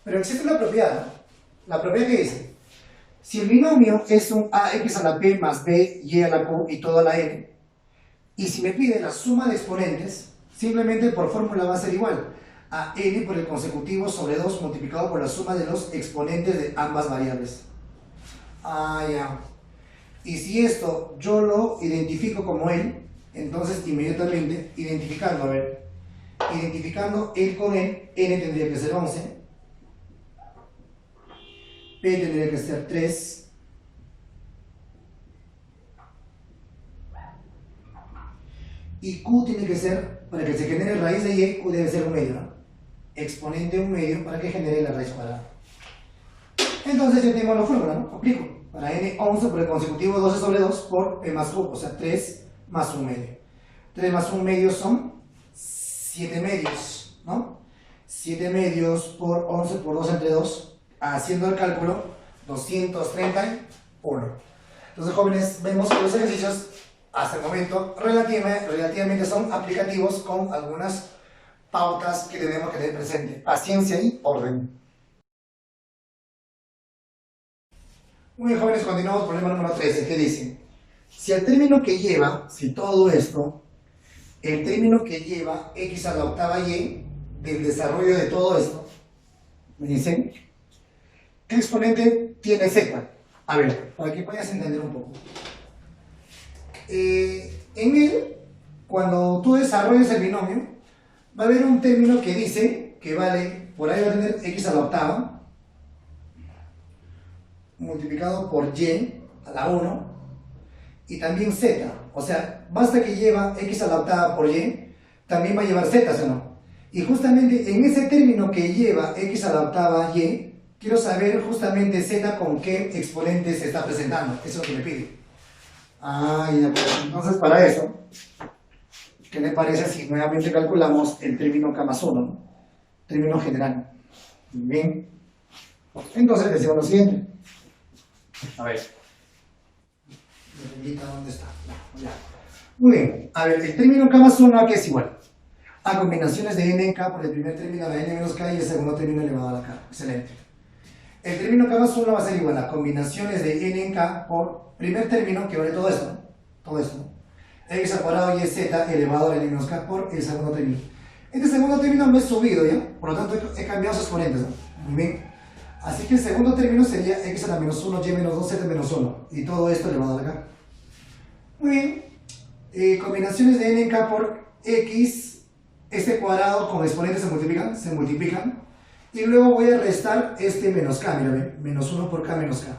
Speaker 1: Pero existe una propiedad, ¿no? La propiedad que dice, si el binomio es un ax a la p más b y a la q y todo a la n, y si me pide la suma de exponentes, simplemente por fórmula va a ser igual a n por el consecutivo sobre 2 multiplicado por la suma de los exponentes de ambas variables. Ah, ya. Y si esto yo lo identifico como él, entonces inmediatamente, identificando él con él, n tendría que ser 11, p tendría que ser 3, y q tiene que ser, para que se genere raíz de y, q debe ser un medio, ¿no? Exponente un medio para que genere la raíz cuadrada. Entonces yo tengo la fórmula, ¿no? Aplico. Para n, 11 por el consecutivo 12 sobre 2 por p más q, o sea 3 más 1 medio. 3 más 1 medio son 7 medios, ¿no? 7 medios por 11 por 2 entre 2, haciendo el cálculo, 231. Entonces, jóvenes, vemos que los ejercicios hasta el momento relativamente son aplicativos con algunas pautas que debemos tener presente. Paciencia y orden. Muy bien, jóvenes, continuamos. Problema número 13, que dice: si el término que lleva, si todo esto, el término que lleva x a la octava y del desarrollo de todo esto, me dicen, ¿qué exponente tiene z? A ver, para que puedas entender un poco. En él, cuando tú desarrolles el binomio, va a haber un término que dice que vale, por ahí va a tener x a la octava, multiplicado por y a la 1, y también z, o sea, basta que lleva x a la octava por y, también va a llevar z, ¿sí o no? Y justamente en ese término que lleva x a la octava y, quiero saber justamente z con qué exponente se está presentando. Eso es lo que me pide. Ah, ya pues. Entonces, para eso, ¿qué le parece si nuevamente calculamos el término K más 1, ¿no? Término general. Bien. Entonces, decimos lo siguiente. A ver. ¿Dónde está? Ya. Muy bien. A ver, el término K más 1 ¿a qué es igual? A combinaciones de n en K por el primer término a la n menos K y el segundo término elevado a la K. Excelente. El término K más 1 va a ser igual a combinaciones de n en K por primer término, que vale todo esto, ¿no? Todo esto, ¿no? X al cuadrado y es z elevado a la n menos K por el segundo término. Este segundo término me he subido ya, por lo tanto he cambiado sus exponentes, ¿no? Muy bien. Así que el segundo término sería x a la menos 1, y menos 2, z menos 1. Y todo esto elevado a la K. Muy bien. Combinaciones de n en K por x, este cuadrado con exponentes se multiplican. Y luego voy a restar este menos k, mira, menos 1 por k menos k.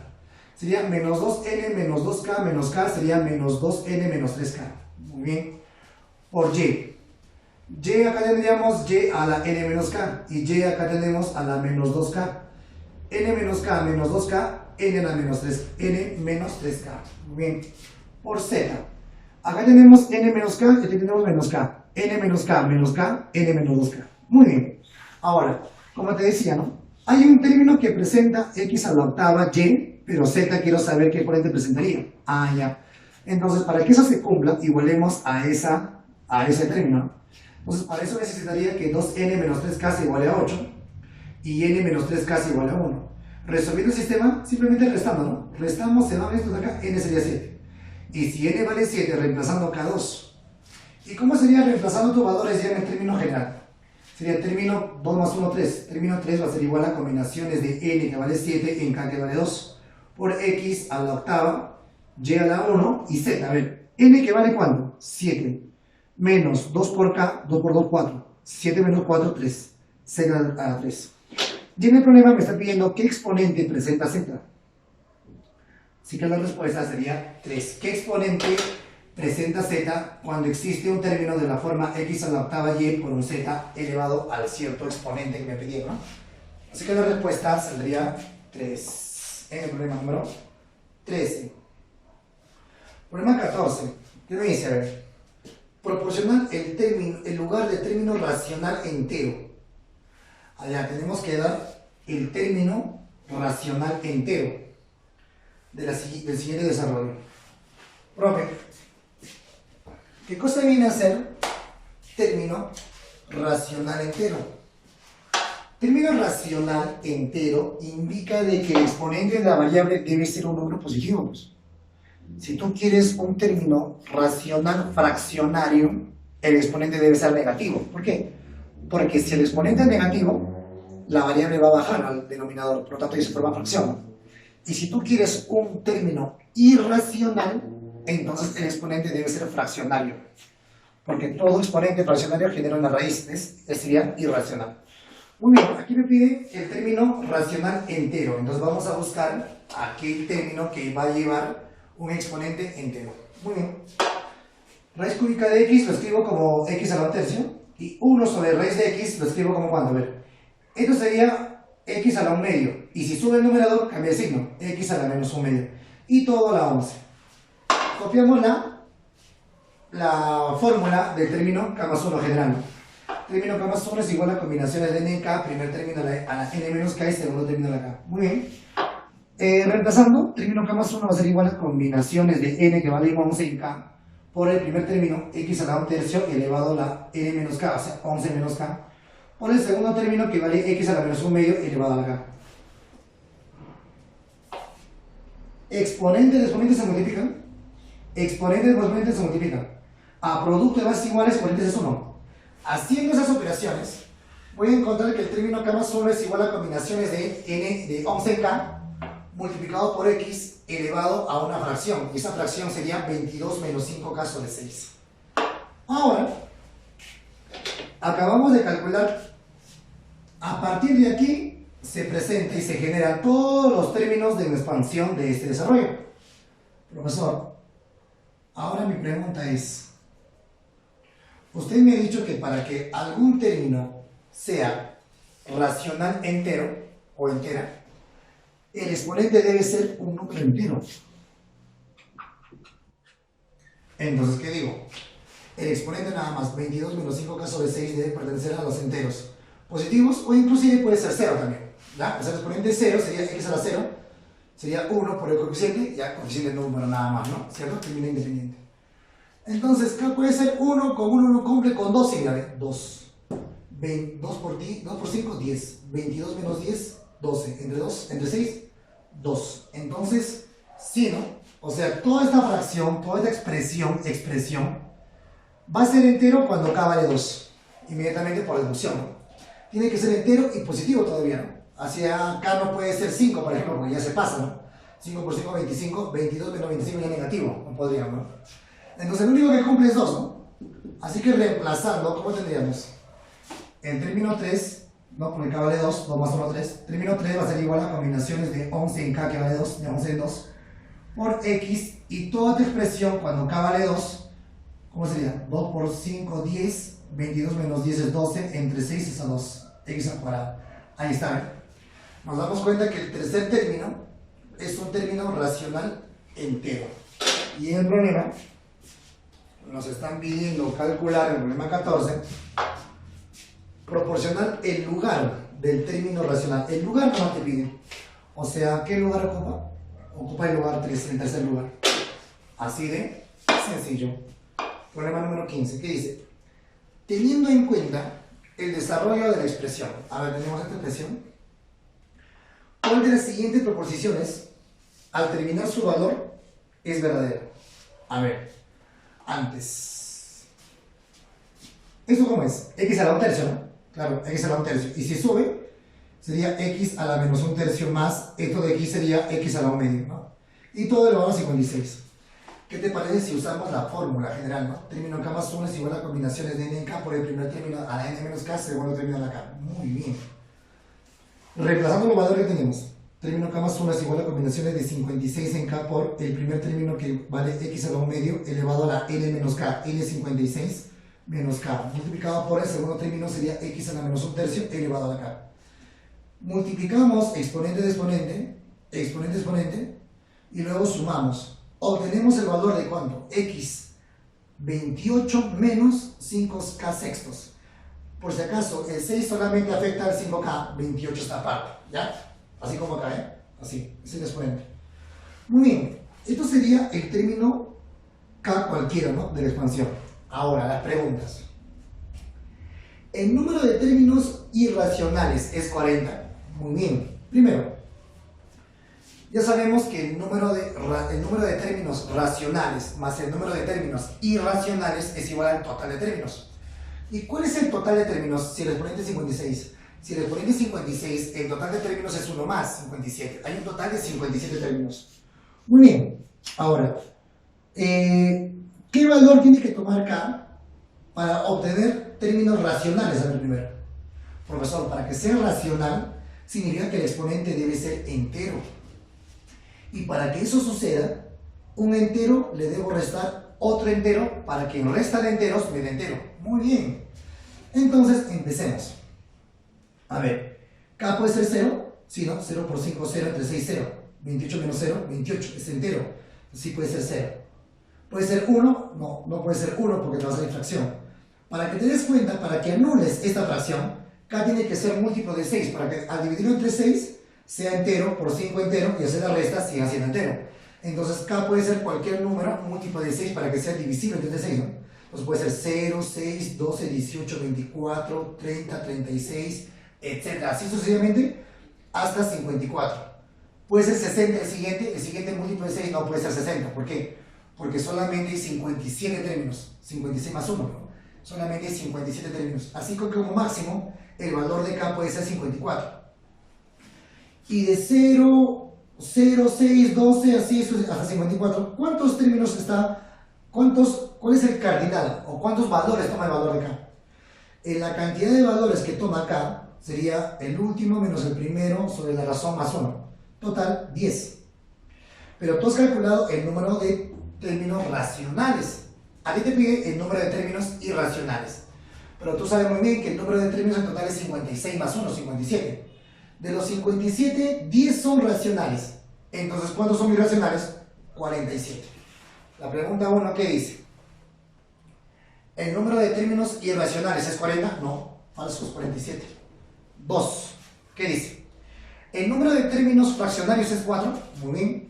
Speaker 1: Sería menos 2n menos 2k menos k, sería menos 2n menos 3k. Muy bien. Por y. Y acá tendríamos y a la n menos k. Y y acá tenemos a la menos 2k. N menos k menos 2k, n a la menos 3, n menos 3k. Muy bien. Por z. Acá tenemos n menos k y aquí tenemos menos k. N menos k menos k, n menos 2k. Muy bien. Ahora, como te decía, ¿no? Hay un término que presenta x a la octava y, pero z quiero saber qué exponente presentaría. Ah, ya. Entonces, para que eso se cumpla, igualemos a ese término. Entonces, para eso necesitaría que 2n menos 3k se iguale a 8 y n menos 3k se iguale a 1. Resolviendo el sistema, simplemente restando, ¿no? Restamos, se van estos de acá, n sería 7. Y si n vale 7, reemplazando k2. ¿Y cómo sería reemplazando tus valores ya en el término general? Sería el término 2 más 1, 3. Término 3 va a ser igual a combinaciones de n que vale 7 en k que vale 2 por x a la octava, y a la 1 y z. A ver, n que vale ¿cuánto? 7. Menos 2 por k, 2 por 2, 4. 7 menos 4, 3. Z a la 3. Y en el problema me está pidiendo qué exponente presenta z. Así que la respuesta sería 3. ¿Qué exponente presenta z cuando existe un término de la forma x a la octava y por un z elevado al cierto exponente que me pidieron? Así que la respuesta saldría 3 en el problema número 13. Problema 14. ¿Qué me dice? A ver, proporcionar el lugar del término racional entero. Allá tenemos que dar el término racional entero del siguiente desarrollo. Profe, ¿qué cosa viene a ser término racional entero? Término racional entero indica de que el exponente de la variable debe ser un número positivo. Pues. Si tú quieres un término racional fraccionario, el exponente debe ser negativo. ¿Por qué? Porque si el exponente es negativo, la variable va a bajar al denominador, por lo tanto, se forma fracción. Y si tú quieres un término irracional, entonces el exponente debe ser fraccionario. Porque todo exponente fraccionario genera una raíz, sería irracional. Muy bien, aquí me pide el término racional entero. Entonces vamos a buscar aquel término que va a llevar un exponente entero. Muy bien. Raíz cúbica de x lo escribo como x a la 1 tercio. Y 1 sobre raíz de x lo escribo como ¿cuánto? A ver. Esto sería x a la 1 medio. Y si sube el numerador, cambia el signo. X a la menos 1 medio. Y todo a la 11. Copiamos la fórmula del término K más 1 general. Término K más 1 es igual a combinaciones de n en K, primer término a la n menos K y segundo término a la K. Muy bien. Reemplazando, término K más 1 va a ser igual a combinaciones de n que vale 11 en K por el primer término x a la 1 tercio elevado a la n menos K, o sea 11 menos K, por el segundo término que vale x a la menos 1 medio elevado a la K. Exponente de exponentes se multiplican. Exponente de exponentes se multiplican. A producto de bases iguales, exponentes es 1. Haciendo esas operaciones, voy a encontrar que el término K más 1 es igual a combinaciones de n de 11k multiplicado por x elevado a una fracción. Y esa fracción sería 22 menos 5k sobre 6. Ahora, acabamos de calcular. A partir de aquí, se presenta y se generan todos los términos de la expansión de este desarrollo. Profesor, ahora mi pregunta es, usted me ha dicho que para que algún término sea racional entero o entera, el exponente debe ser un número entero. Entonces, ¿qué digo? El exponente nada más, 22 menos 5k sobre 6 debe pertenecer a los enteros positivos o inclusive puede ser 0 también. ¿Ya? O sea, el exponente 0 sería x a la 0, sería 1 por el coeficiente, ya coeficiente número nada más, ¿no? ¿Cierto? Termina independiente. Entonces, acá puede ser 1, con 1 no cumple, con 2 sería, ¿ve? 2. 2 por 5, 10. 22 menos 10, 12. Entre 6, 2. Entonces, sí, ¿no? O sea, toda esta fracción, toda esta expresión, va a ser entero cuando k vale 2. Inmediatamente por deducción, ¿no? Tiene que ser entero y positivo todavía, ¿no? Hacia k no puede ser 5, por ejemplo, porque ya se pasa, ¿no? 5 por 5, 25. 22 menos 25 ya negativo, no podríamos, ¿no? Entonces, el único que cumple es 2, ¿no? Así que reemplazando, ¿cómo tendríamos? En término 3, ¿no? Porque k vale 2, 2 más 1, 3. Término 3 va a ser igual a combinaciones de 11 en k que vale 2, de 11 en 2, por x, y toda esta expresión cuando k vale 2, ¿cómo sería? 2 por 5, 10, 22 menos 10 es 12, entre 6 es a 2, x al cuadrado. Ahí está, ¿eh? Nos damos cuenta que el tercer término es un término racional entero. Y en el problema nos están pidiendo calcular, en el problema 14, proporcionar el lugar del término racional. El lugar no te pide. O sea, ¿qué lugar ocupa? Ocupa el lugar 3, el tercer lugar. Así de sencillo. Problema número 15. ¿Qué dice? Teniendo en cuenta el desarrollo de la expresión. A ver, tenemos esta expresión. ¿Cuál de las siguientes proposiciones, al terminar su valor, es verdadera? A ver, antes. ¿Esto cómo es? X a la 1 tercio, ¿no? Claro, x a la 1 tercio. Y si sube, sería x a la menos 1 tercio más, esto de aquí sería x a la 1 medio, ¿no? Y todo elevado a 56. ¿Qué te parece si usamos la fórmula general, ¿no? Término k más 1 es igual a combinaciones de n en k por el primer término a la n menos k, segundo término a la k. Muy bien. Reemplazando los valores que tenemos. Término k más 1 es igual a combinaciones de 56 en k por el primer término que vale x a la 1 medio elevado a la n menos k, n 56 menos k, multiplicado por el segundo término sería x a la menos 1 tercio elevado a la k. Multiplicamos exponente de exponente, y luego sumamos. Obtenemos el valor de ¿cuánto? X 28 menos 5k sextos. Por si acaso, el 6 solamente afecta al 5k, 28 está aparte, ¿ya? Así como acá, ¿eh? Así, es el exponente. Muy bien, esto sería el término k cualquiera, ¿no? De la expansión. Ahora, las preguntas. El número de términos irracionales es 40. Muy bien. Primero, ya sabemos que el número de términos racionales más el número de términos irracionales es igual al total de términos. ¿Y cuál es el total de términos si el exponente es 56? Si el exponente es 56, el total de términos es 1 más 57. Hay un total de 57 términos. Muy bien. Ahora, ¿qué valor tiene que tomar k para obtener términos racionales? A ver primero. Profesor, para que sea racional, significa que el exponente debe ser entero. Y para que eso suceda, un entero le debo restar otro entero para que en resta de enteros me dé entero. Muy bien. Entonces, empecemos. A ver, k puede ser 0. Sí, ¿no? 0 por 5, 0, entre 6, 0. 28 menos 0, 28. Es entero. Sí puede ser 0. ¿Puede ser 1? No, no puede ser 1 porque te va a salir fracción. Para que te des cuenta, para que anules esta fracción, k tiene que ser múltiplo de 6, para que al dividirlo entre 6 sea entero por 5 entero y hacer la resta siga siendo entero. Entonces k puede ser cualquier número múltiplo de 6 para que sea divisible entre 6, ¿no? Entonces puede ser 0, 6, 12, 18, 24, 30, 36, etc. Así sucesivamente hasta 54. Puede ser 60 el siguiente múltiplo de 6 no puede ser 60. ¿Por qué? Porque solamente hay 57 términos. 56 más 1, ¿no? Solamente hay 57 términos. Así que como máximo el valor de k puede ser 54. Y de 0, 0, 6, 12, así hasta 54, ¿cuántos términos está? ¿Cuál es el cardinal? ¿O cuántos valores toma el valor de k? La cantidad de valores que toma k sería el último menos el primero sobre la razón más 1. Total, 10. Pero tú has calculado el número de términos racionales. A ti te pide el número de términos irracionales. Pero tú sabes muy bien que el número de términos en total es 56 más 1, 57. De los 57, 10 son racionales. Entonces, ¿cuántos son irracionales? 47. La pregunta 1, ¿qué dice? ¿El número de términos irracionales es 40? No, falso, es 47. 2, ¿qué dice? ¿El número de términos fraccionarios es 4? Muy bien.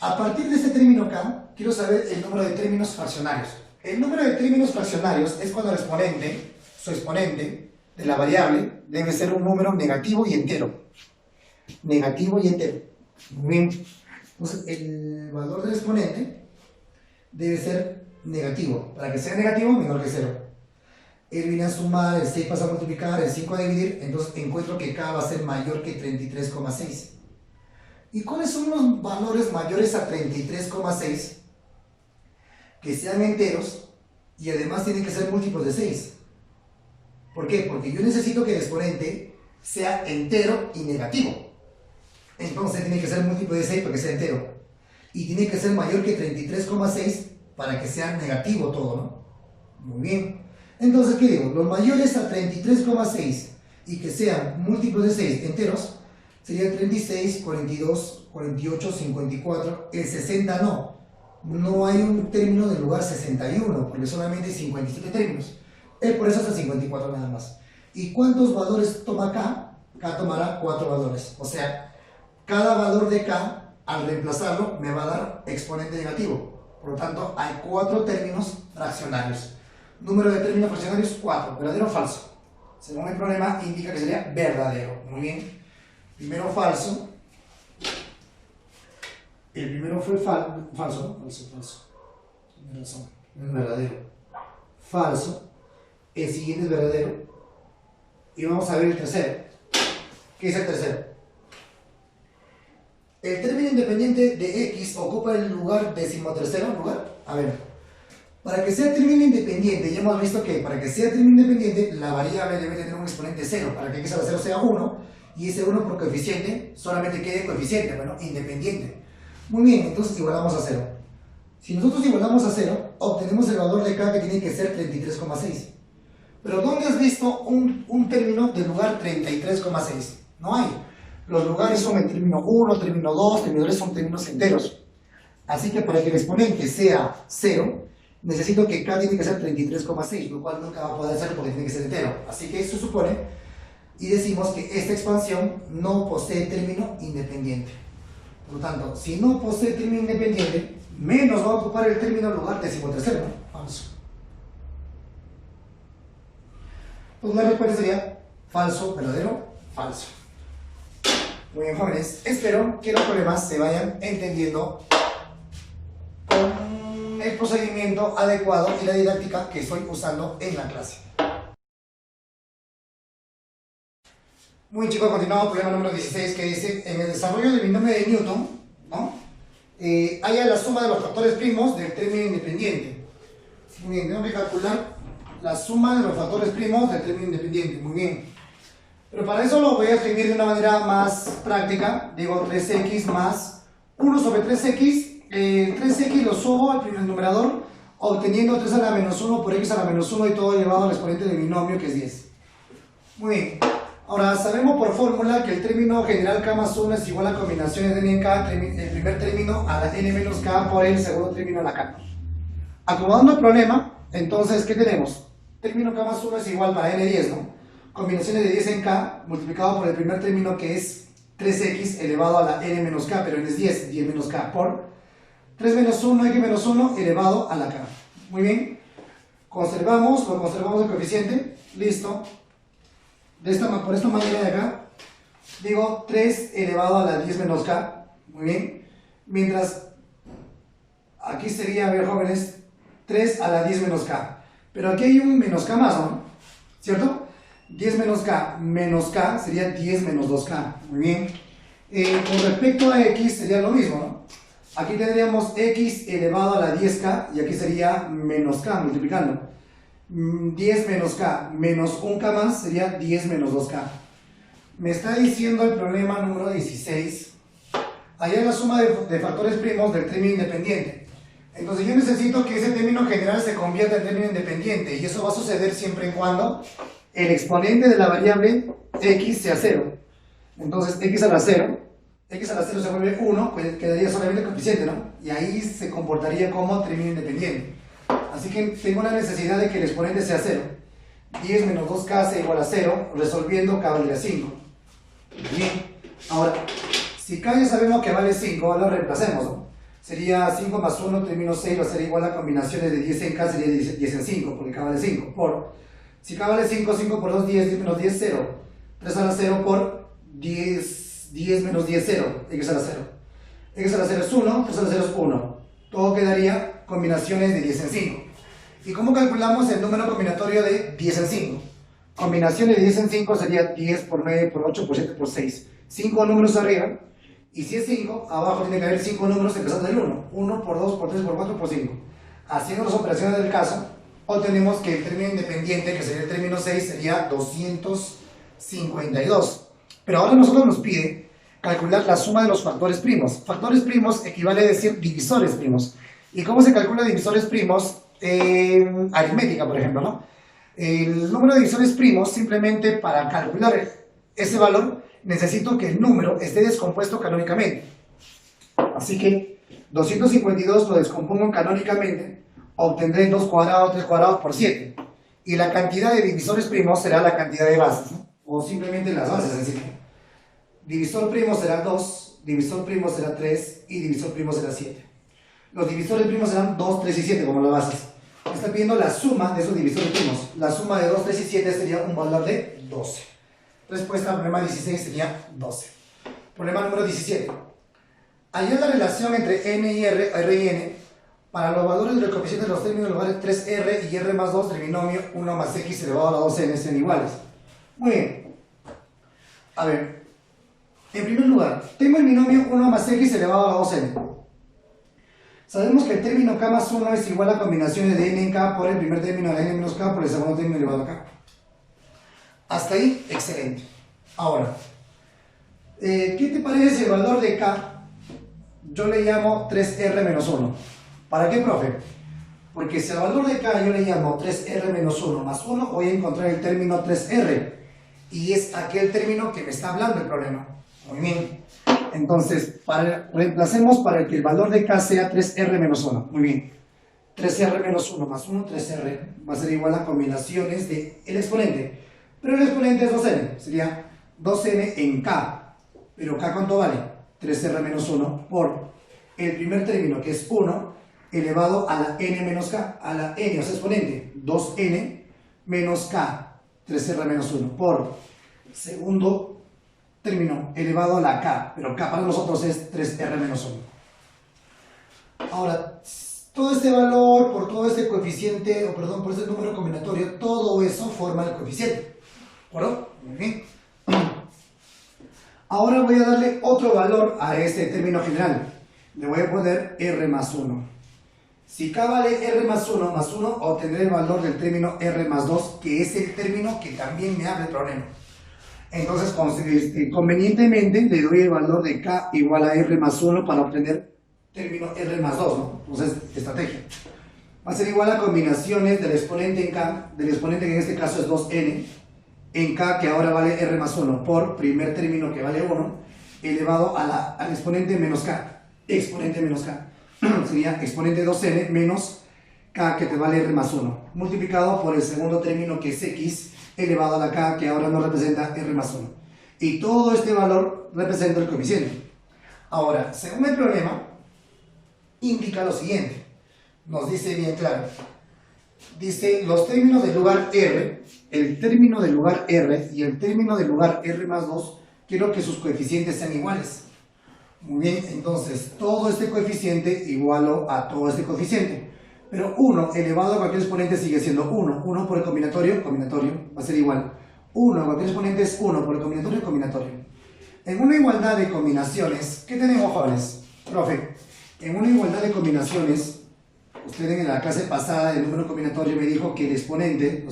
Speaker 1: A partir de este término acá, quiero saber el número de términos fraccionarios. El número de términos fraccionarios es cuando el exponente, su exponente de la variable, debe ser un número negativo y entero. Negativo y entero. Muy bien. Entonces, el valor del exponente debe ser negativo. Para que sea negativo, menor que 0. El viene a sumar, el 6 pasa a multiplicar, el 5 a dividir, entonces encuentro que K va a ser mayor que 33,6. ¿Y cuáles son los valores mayores a 33,6? Que sean enteros y además tienen que ser múltiplos de 6. ¿Por qué? Porque yo necesito que el exponente sea entero y negativo. Entonces tiene que ser múltiplo de 6 para que sea entero. Y tiene que ser mayor que 33,6 para que sea negativo todo, ¿no? Muy bien. Entonces, ¿qué digo? Los mayores a 33,6 y que sean múltiplos de 6 enteros serían 36, 42, 48, 54. El 60 no. No hay un término del lugar 61, porque solamente hay 57 términos. Por eso es el 54 nada más. ¿Y cuántos valores toma K? K tomará 4 valores. O sea, cada valor de K, al reemplazarlo, me va a dar exponente negativo. Por lo tanto, hay 4 términos fraccionarios. Número de términos fraccionarios, 4. ¿Verdadero o falso? Según el problema, indica que sería verdadero. Muy bien. Primero falso. El primero fue falso, ¿no? Falso. Tiene razón. Es verdadero. Falso. El siguiente es verdadero. Y vamos a ver el tercero. ¿Qué es el tercero? El término independiente de X ocupa el lugar decimotercero lugar. A ver. Para que sea término independiente, ya hemos visto que para que sea término independiente, la variable debe tener un exponente 0, para que x a la 0 sea 1, y ese 1 por coeficiente solamente quede coeficiente, bueno, independiente. Muy bien, entonces igualamos a 0. Si nosotros igualamos a 0, obtenemos el valor de K que tiene que ser 33,6. Pero ¿dónde has visto un término del lugar 33,6? No hay. Los lugares son el término 1, término 2, término 3 son términos enteros. Así que para que el exponente sea 0, necesito que K tiene que ser 33,6, lo cual nunca va a poder ser porque tiene que ser entero. Así que eso supone, y decimos que esta expansión no posee término independiente. Por lo tanto, si no posee término independiente, menos va a ocupar el término lugar decimotercero, ¿no? Falso. Pues la respuesta sería falso, verdadero, falso. Muy bien, jóvenes. Espero que los problemas se vayan entendiendo con el procedimiento adecuado y la didáctica que estoy usando en la clase. Muy bien, chicos, continuamos. Problema número 16 que dice: en el desarrollo del binomio de Newton, ¿no? Haya la suma de los factores primos del término independiente. Muy bien, tengo que calcular la suma de los factores primos del término independiente. Muy bien. Pero para eso lo voy a escribir de una manera más práctica. Digo 3x más 1 sobre 3x. 3x lo subo al primer numerador, obteniendo 3 a la menos 1 por x a la menos 1 y todo elevado al exponente del binomio, que es 10. Muy bien. Ahora, sabemos por fórmula que el término general k más 1 es igual a combinaciones de n en k, el primer término a la n menos k por el segundo término a la k. Acomodando el problema, entonces, ¿qué tenemos? Término k más 1 es igual para n10, ¿no? Combinaciones de 10 en k multiplicado por el primer término, que es 3x elevado a la n menos k, pero n es 10, 10 menos k por 3 menos 1, x menos 1 elevado a la k. Muy bien. Conservamos el coeficiente. Listo. Por esta manera de acá, digo 3 elevado a la 10 menos k. Muy bien. Mientras aquí sería, a ver, jóvenes, 3 a la 10 menos k. Pero aquí hay un menos k más, ¿no? ¿Cierto? 10 menos k sería 10 menos 2k. Muy bien. Con respecto a x sería lo mismo, ¿no? Aquí tendríamos x elevado a la 10k y aquí sería menos k multiplicando. 10 menos k menos 1k más sería 10 menos 2k. Me está diciendo el problema número 16. Allá la suma de factores primos del término independiente. Entonces yo necesito que ese término general se convierta en término independiente, y eso va a suceder siempre y cuando el exponente de la variable x sea 0. Entonces x a la 0 se vuelve 1, pues quedaría solamente el coeficiente, ¿no? Y ahí se comportaría como término independiente. Así que tengo la necesidad de que el exponente sea 0. 10 menos 2k sea igual a 0, resolviendo k vale 5. Bien, ahora, si k ya sabemos que vale 5, lo reemplacemos, ¿no? Sería 5 más 1, término 6 va a ser igual a combinaciones de 10 en k, sería 10 en 5, porque k vale 5, por, si k vale 5, 5 por 2, 10, 10 menos 10, 0, 3 a la 0 por 10 menos 10, 0, x a la 0. X a la 0 es 1, 3 a la 0 es 1. Todo quedaría combinaciones de 10 en 5. ¿Y cómo calculamos el número combinatorio de 10 en 5? Combinaciones de 10 en 5 sería 10 por 9 por 8 por 7 por 6. 5 números arriba. Y si es 5, abajo tiene que haber 5 números empezando del 1. 1 por 2 por 3 por 4 por 5. Haciendo las operaciones del caso, obtenemos que el término independiente, que sería el término 6, sería 252. Pero ahora nosotros nos pide calcular la suma de los factores primos. Factores primos equivale a decir divisores primos. ¿Y cómo se calcula divisores primos? Aritmética, por ejemplo, ¿no? El número de divisores primos, simplemente para calcular ese valor, necesito que el número esté descompuesto canónicamente. Así que 252 lo descompongo canónicamente, obtendré 2 cuadrados, 3 cuadrados por 7. Y la cantidad de divisores primos será la cantidad de bases, ¿no? O simplemente las bases en sí. Divisor primo será 2, divisor primo será 3 y divisor primo será 7. Los divisores primos serán 2, 3 y 7 como las bases. Está pidiendo la suma de esos divisores primos. La suma de 2, 3 y 7 sería un valor de 12. Respuesta al problema 16 sería 12. Problema número 17. Hallar la relación entre n y r y n para los valores del coeficiente de los términos de los valores 3r y r más 2 del binomio 1 más x elevado a la 2n sean iguales. Muy bien. A ver. En primer lugar, tengo el binomio 1 más x elevado a la 2n. Sabemos que el término k más 1 es igual a combinaciones de n en k por el primer término de n menos k por el segundo término elevado a k. Hasta ahí, excelente. Ahora, ¿qué te parece si el valor de k yo le llamo 3r menos 1? ¿Para qué, profe? Porque si al valor de k yo le llamo 3r menos 1 más 1, voy a encontrar el término 3r. Y es aquel término que me está hablando el problema. Muy bien. Entonces, reemplacemos para que el valor de k sea 3r menos 1. Muy bien. 3r menos 1 más 1, 3r, va a ser igual a combinaciones del exponente. Pero el exponente es 2n. Sería 2n en k. Pero k, ¿cuánto vale? 3r menos 1 por el primer término, que es 1, elevado a la n menos k. A la n, o sea, exponente. 2n menos k. 3r menos 1 por segundo término elevado a la k, pero k para nosotros es 3r menos 1. Ahora, todo este valor por todo este coeficiente, o perdón, por este número combinatorio, todo eso forma el coeficiente. ¿De acuerdo? Muy bien. Ahora voy a darle otro valor a este término general. Le voy a poner r más 1. Si k vale r más 1 más 1, obtendré el valor del término r más 2, que es el término que también me abre el problema. Entonces, convenientemente le doy el valor de k igual a r más 1 para obtener término r más 2, ¿no? Entonces, estrategia. Va a ser igual a combinaciones del exponente en k, del exponente que en este caso es 2n, en k que ahora vale r más 1, por primer término que vale 1, elevado a al exponente menos k, exponente menos k. Sería exponente 2n menos k que te vale r más 1, multiplicado por el segundo término que es x, elevado a la k que ahora nos representa r más 1. Y todo este valor representa el coeficiente. Ahora, según el problema, indica lo siguiente. Nos dice bien claro. Dice, los términos del lugar r, el término del lugar r y el término del lugar r más 2, quiero que sus coeficientes sean iguales. Muy bien, entonces, todo este coeficiente igualo a todo este coeficiente. Pero 1 elevado a cualquier exponente sigue siendo 1. 1 por el combinatorio, va a ser igual. 1 a cualquier exponente es 1 por el combinatorio. En una igualdad de combinaciones, ¿qué tenemos, jóvenes? Profe, en una igualdad de combinaciones, usted en la clase pasada del número combinatorio me dijo que el exponente,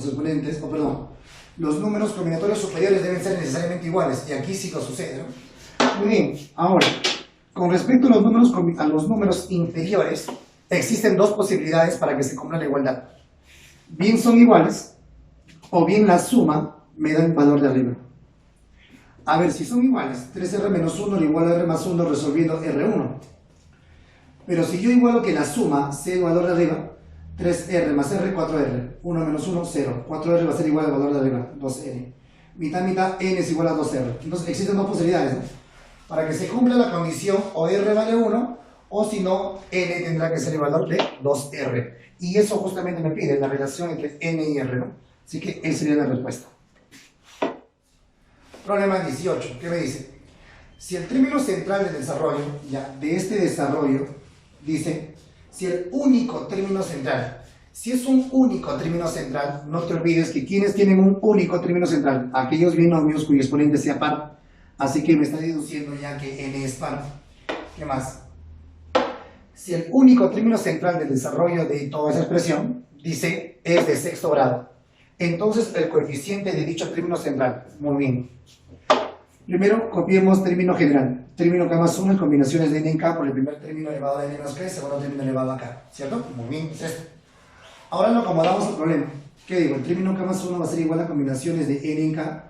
Speaker 1: los números combinatorios superiores deben ser necesariamente iguales. Y aquí sí lo sucede, ¿no? Muy bien, ahora, con respecto a los números inferiores, existen dos posibilidades para que se cumpla la igualdad. Bien son iguales, o bien la suma me da el valor de arriba. A ver, si son iguales, 3R menos 1 igual a R más 1 resolviendo R1. Pero si yo igualo que la suma, sea el valor de arriba, 3R más R, 4R. 1 menos 1, 0. 4R va a ser igual al valor de arriba, 2R. Mitad, mitad, N es igual a 2R. Entonces existen dos posibilidades, ¿no? Para que se cumpla la condición, o R vale 1, o si no, N tendrá que ser el valor de 2R. Y eso justamente me pide la relación entre N y R, ¿no? Así que esa sería la respuesta. Problema 18, ¿qué me dice? Si el término central del desarrollo, ya, de este desarrollo, dice, si el único término central, si es un único término central, no te olvides que quienes tienen un único término central, aquellos binomios cuyo exponente sea par, así que me está deduciendo ya que n es par. ¿Qué más? Si el único término central del desarrollo de toda esa expresión, dice, es de sexto grado, entonces el coeficiente de dicho término central, muy bien. Primero, copiemos término general. Término k más 1 en combinaciones de n en k por el primer término elevado a n menos k y segundo término elevado a k. ¿Cierto? Muy bien, es esto. Ahora lo acomodamos al problema. ¿Qué digo? El término k más 1 va a ser igual a combinaciones de n en k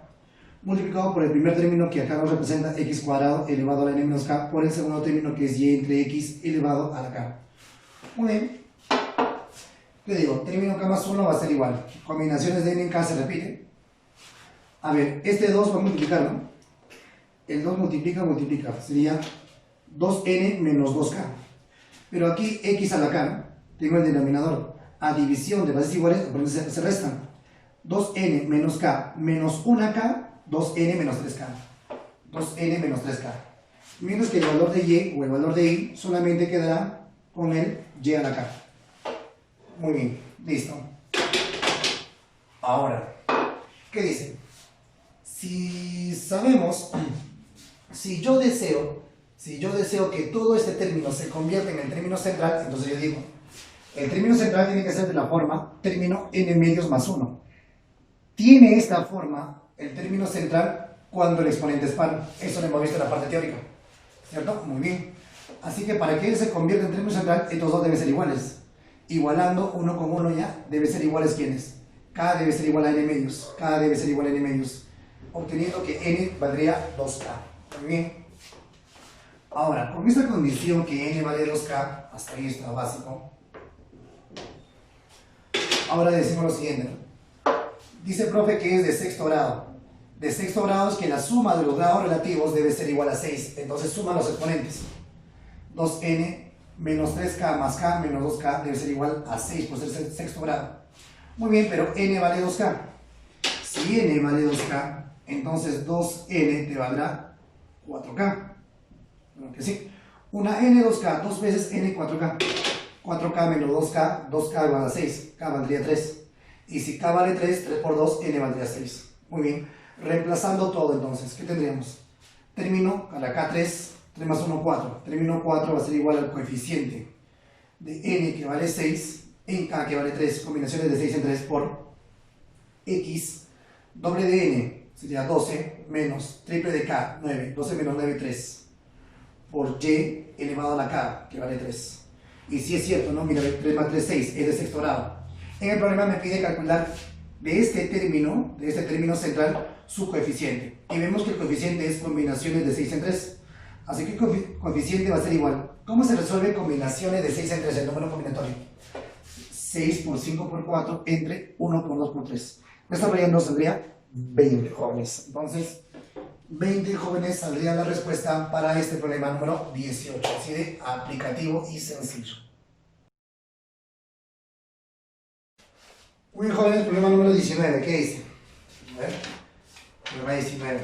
Speaker 1: multiplicado por el primer término que acá nos representa x cuadrado elevado a la n menos k por el segundo término que es y entre x elevado a la k. Muy bien. ¿Qué digo? Término k más 1 va a ser igual. Combinaciones de n en k se repite. A ver, este 2 va a multiplicar, ¿no? El 2 multiplica, sería 2n menos 2k. Pero aquí x a la k, ¿no? Tengo el denominador. A división de bases iguales, se restan. 2n menos k menos 1k, 2n menos 3k. 2n menos 3k. Mientras que el valor de y o el valor de y solamente quedará con el y a la k. Muy bien, listo. Ahora, ¿qué dice? Si sabemos... Si yo deseo que todo este término se convierta en el término central, entonces yo digo, el término central tiene que ser de la forma término n medios más 1. Tiene esta forma el término central cuando el exponente es par. Eso lo hemos visto en la parte teórica. ¿Cierto? Muy bien. Así que para que él se convierta en término central, estos dos deben ser iguales. Igualando uno con uno ya, debe ser iguales ¿quiénes? K debe ser igual a n medios. K debe ser igual a n medios. Obteniendo que n valdría 2k. Muy bien. Ahora, con esta condición que n vale 2k, hasta ahí está básico. Ahora decimos lo siguiente, ¿no? Dice el profe que es de sexto grado. De sexto grado es que la suma de los grados relativos debe ser igual a 6. Entonces suma los exponentes. 2n menos 3k más k menos 2k debe ser igual a 6 por ser sexto grado. Muy bien, pero n vale 2k. Si n vale 2k, entonces 2n te valdrá 4k. Bueno, que sí. Una n 2k, dos veces n 4k. 4k menos 2k, 2k igual a 6. K valdría 3. Y si k vale 3, 3 por 2, n valdría 6. Muy bien. Reemplazando todo entonces, ¿qué tendríamos? Término, a la k 3, 3 más 1, 4. Término 4 va a ser igual al coeficiente de n que vale 6 en k que vale 3. Combinaciones de 6 en 3 por x. Doble de n sería 12 menos triple de k, 9. 12 menos 9, 3. Por y elevado a la k, que vale 3. Y si es cierto, ¿no? Mira, 3 más 3, 6, es de sexto grado. En el problema me pide calcular de este término central, su coeficiente. Y vemos que el coeficiente es combinaciones de 6 en 3. Así que el coeficiente va a ser igual. ¿Cómo se resuelve combinaciones de 6 en 3, el número combinatorio? 6 por 5 por 4 entre 1 por 2 por 3. Desarrollando saldría 20 jóvenes. Entonces, 20 jóvenes saldría la respuesta para este problema número 18. Así de aplicativo y sencillo. Muy bien, jóvenes, problema número 19. ¿Qué dice? A ver. Problema 19.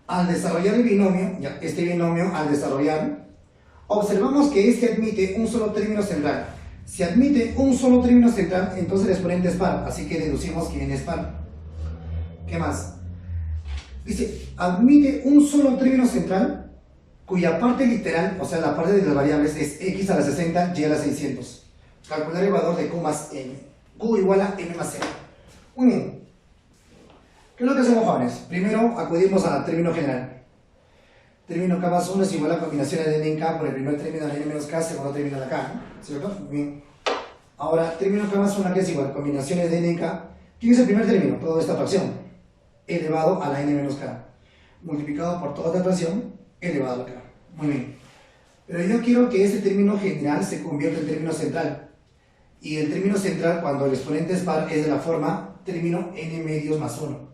Speaker 1: Al desarrollar el binomio, ya, este binomio al desarrollar, observamos que este admite un solo término central. Si admite un solo término central, entonces el exponente es par, así que deducimos que n es par. ¿Qué más? Dice, admite un solo término central cuya parte literal, o sea, la parte de las variables es x a la 60, y a la 600. Calcular el valor de q más n. Q igual a m más n. Muy bien. ¿Qué es lo que hacemos, jóvenes? Primero acudimos al término general. Término k más 1 es igual a combinaciones de n en k por el primer término de n menos k, segundo término de la k, ¿no? ¿Cierto? Muy bien. Ahora, término k más 1 que es igual, combinaciones de n en k. ¿Quién es el primer término? Toda esta fracción elevado a la n menos k. multiplicado por toda otra fracción elevado a la k. Muy bien. Pero yo quiero que este término general se convierta en término central. Y el término central, cuando el exponente es par, es de la forma término n medios más 1.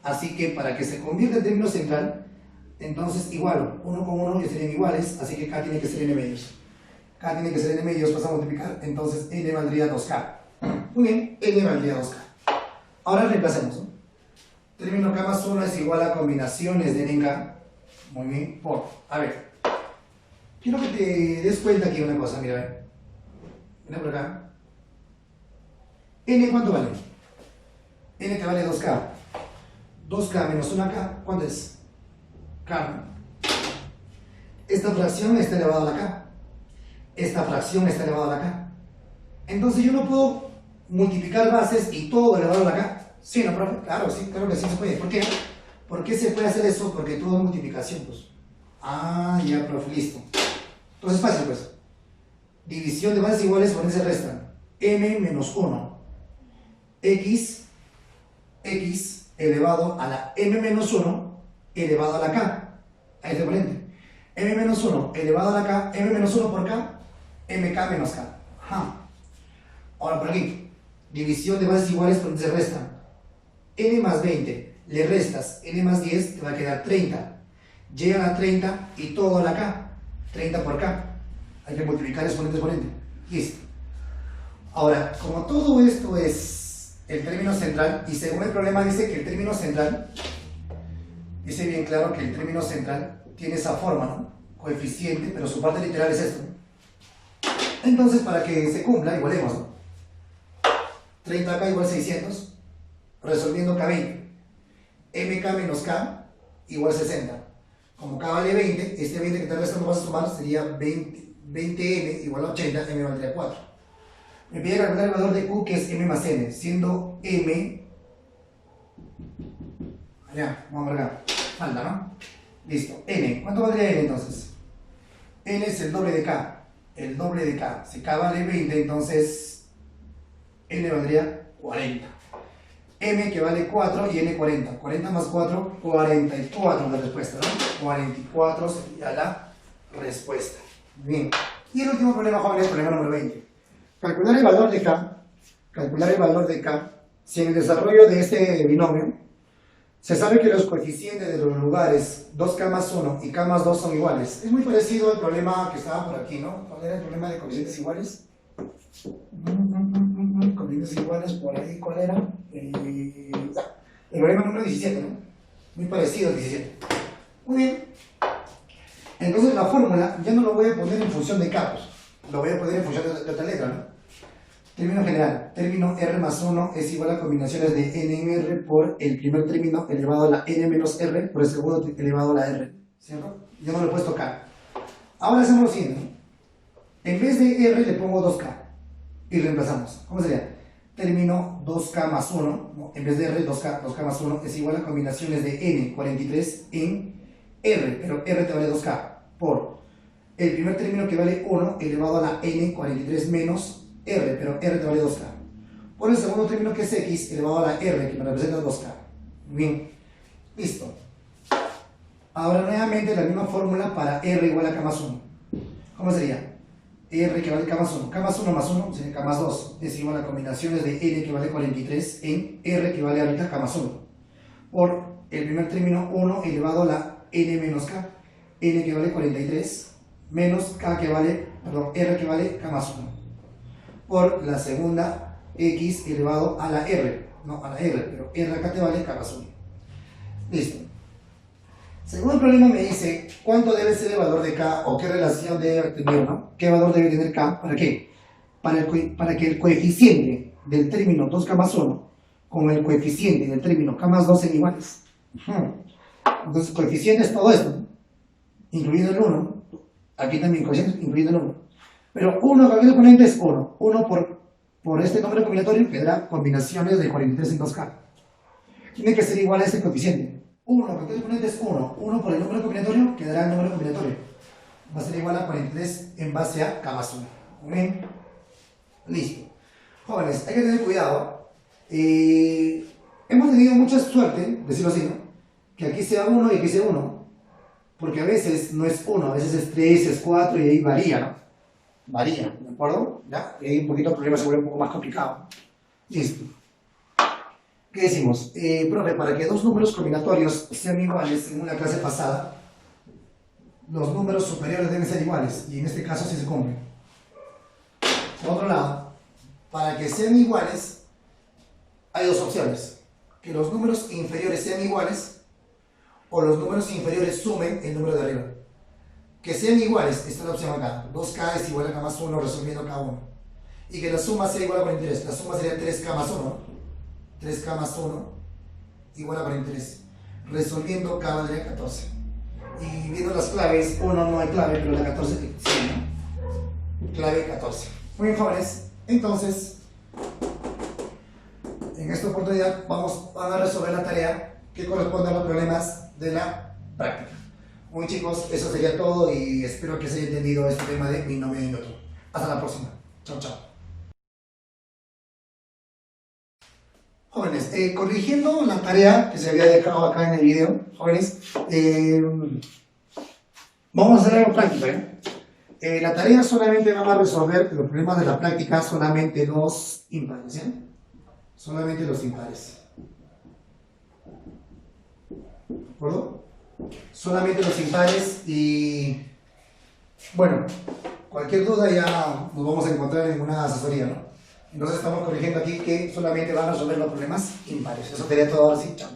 Speaker 1: Así que para que se convierta en término central, entonces igual, 1 con 1 ya serían iguales, así que k tiene que ser n medios. K tiene que ser n medios, pasa a multiplicar, entonces n valdría 2k. Muy bien, n valdría 2k. Ahora reemplacemos, ¿no? Término k más 1 es igual a combinaciones de n en k. Muy bien, por, a ver, quiero que te des cuenta aquí una cosa, mira, a ver. Mira por acá. N, ¿cuánto vale? N te vale 2k. 2k menos 1k, ¿cuánto es? K, ¿no? Esta fracción está elevada a la k. Esta fracción está elevada a la k. Entonces yo no puedo multiplicar bases y todo elevado a la k. ¿Sí, no, profe? Claro, sí, claro que sí se puede. ¿Por qué? ¿Por qué se puede hacer eso? Porque todo es multiplicación, pues. Ah, ya, profe, listo. Entonces fácil, pues. División de bases iguales, por se restan. M menos 1. X elevado a la m menos 1 elevado a la k. Ahí está corriente. M menos 1 elevado a la k, m menos 1 por k, mk menos k. Ajá. Ahora por aquí. División de bases iguales, por se restan. N más 20, le restas n más 10, te va a quedar 30. Llegan a 30 y todo a la k. 30 por k. Hay que multiplicar exponente. Listo. Ahora, como todo esto es el término central, y según el problema dice que el término central, dice bien claro que el término central tiene esa forma, ¿no? Coeficiente, pero su parte literal es esto, ¿no? Entonces, para que se cumpla, igualemos, ¿no? 30k igual 600, resolviendo k20. mk menos k igual 60. Como k vale 20, este 20 que te resta no vas a sumar, sería 20m igual a 80, m valdría 4. Me pide calcular el valor de q, que es m más n, siendo m... Allá, vamos a marcar. Falta, ¿no? Listo. N. ¿Cuánto valdría n entonces? N es el doble de k. El doble de k. Si k vale 20, entonces n valdría 40. M que vale 4 y n 40. 40 más 4, 44 la respuesta, ¿no? 44 sería la respuesta. Bien. Y el último problema, jóvenes, el problema número 20. Calcular el valor de k. Calcular el valor de k. Si en el desarrollo de este binomio se sabe que los coeficientes de los lugares 2k más 1 y k más 2 son iguales. Es muy parecido al problema que estaba por aquí, ¿no? ¿Cuál era el problema de coeficientes iguales? Coeficientes iguales, por ahí, ¿cuál era? El problema número 17, ¿no? Muy parecido al 17. Muy bien. Entonces la fórmula ya no lo voy a poner en función de k, pues. Lo voy a poner en función de otra letra, ¿no? Término general. Término r más 1 es igual a combinaciones de n en r por el primer término elevado a la n menos r por el segundo elevado a la r. ¿Cierto? Yo no lo he puesto k. Ahora hacemos lo siguiente, ¿no? En vez de r le pongo 2k y reemplazamos. ¿Cómo sería? Término 2k más 1, ¿no? En vez de r, 2k más 1 es igual a combinaciones de n, 43 en r, pero r te vale 2k por el primer término que vale 1 elevado a la n, 43 menos r, pero r te vale 2k. Por el segundo término que es x elevado a la r, que me representa 2k. Bien, listo. Ahora nuevamente la misma fórmula para r igual a k más 1. ¿Cómo sería? R que vale k más 1. K más 1 más 1 sería k más 2. Es igual a combinaciones de n que vale 43 en r que vale ahorita k más 1. Por el primer término 1 elevado a la n menos k. N que vale 43 menos k que vale, perdón, r que vale k más 1. Por la segunda x elevado a la r. No, a la r, pero r acá te vale k más 1. Listo. Según el problema me dice cuánto debe ser el valor de k o qué relación debe tener, ¿no? ¿Qué valor debe tener k? ¿Para qué? Para que el coeficiente del término 2k más 1 con el coeficiente del término k más 2 sean iguales. Entonces, coeficiente es todo esto, ¿no? Incluido el 1. Aquí también coeficiente incluido el 1. Pero 1, cualquier exponente es 1. 1 por este número combinatorio que dará combinaciones de 43 en 2k. Tiene que ser igual a este coeficiente. 1, cualquier exponente es 1. 1 por el número combinatorio que dará el número combinatorio. Va a ser igual a 43 en base a k más 1. ¿Muy bien? Listo. Jóvenes, hay que tener cuidado. Hemos tenido mucha suerte, decirlo así, ¿no? que aquí sea 1 y aquí sea 1. Porque a veces no es 1, a veces es 3, es 4 y ahí varía, ¿no? Varía, ¿de acuerdo? ¿Ya? Y ahí un poquito el problema se vuelve un poco más complicado. Listo. ¿Qué decimos? Profe, para que dos números combinatorios sean iguales en una clase pasada, los números superiores deben ser iguales, y en este caso sí se cumple. Por otro lado, para que sean iguales, hay dos opciones. Que los números inferiores sean iguales, o los números inferiores sumen el número de arriba. Que sean iguales, esta es la opción acá. 2k es igual a k más 1 resolviendo k1. Y que la suma sea igual a 43. La suma sería 3k más 1. 3k más 1 igual a 43. Resolviendo k valdría 14. Y viendo las claves, 1 no hay clave, pero la 14 sí, ¿no? Clave 14. Muy bien, jóvenes. Entonces, en esta oportunidad van a resolver la tarea que corresponde a los problemas de la práctica. Muy bien, chicos, eso sería todo y espero que se haya entendido este tema de binomio de Newton. Hasta la próxima. Chao, chao. Jóvenes, corrigiendo la tarea que se había dejado acá en el video, jóvenes, vamos a hacer algo práctico, la tarea solamente va a resolver los problemas de la práctica, solamente los impares, ¿sí? Solamente los impares. ¿De acuerdo? Solamente los impares y... Bueno, cualquier duda ya nos vamos a encontrar en una asesoría, ¿no? Entonces estamos corrigiendo aquí que solamente van a resolver los problemas impares. Eso sería todo ahora sí. Chao.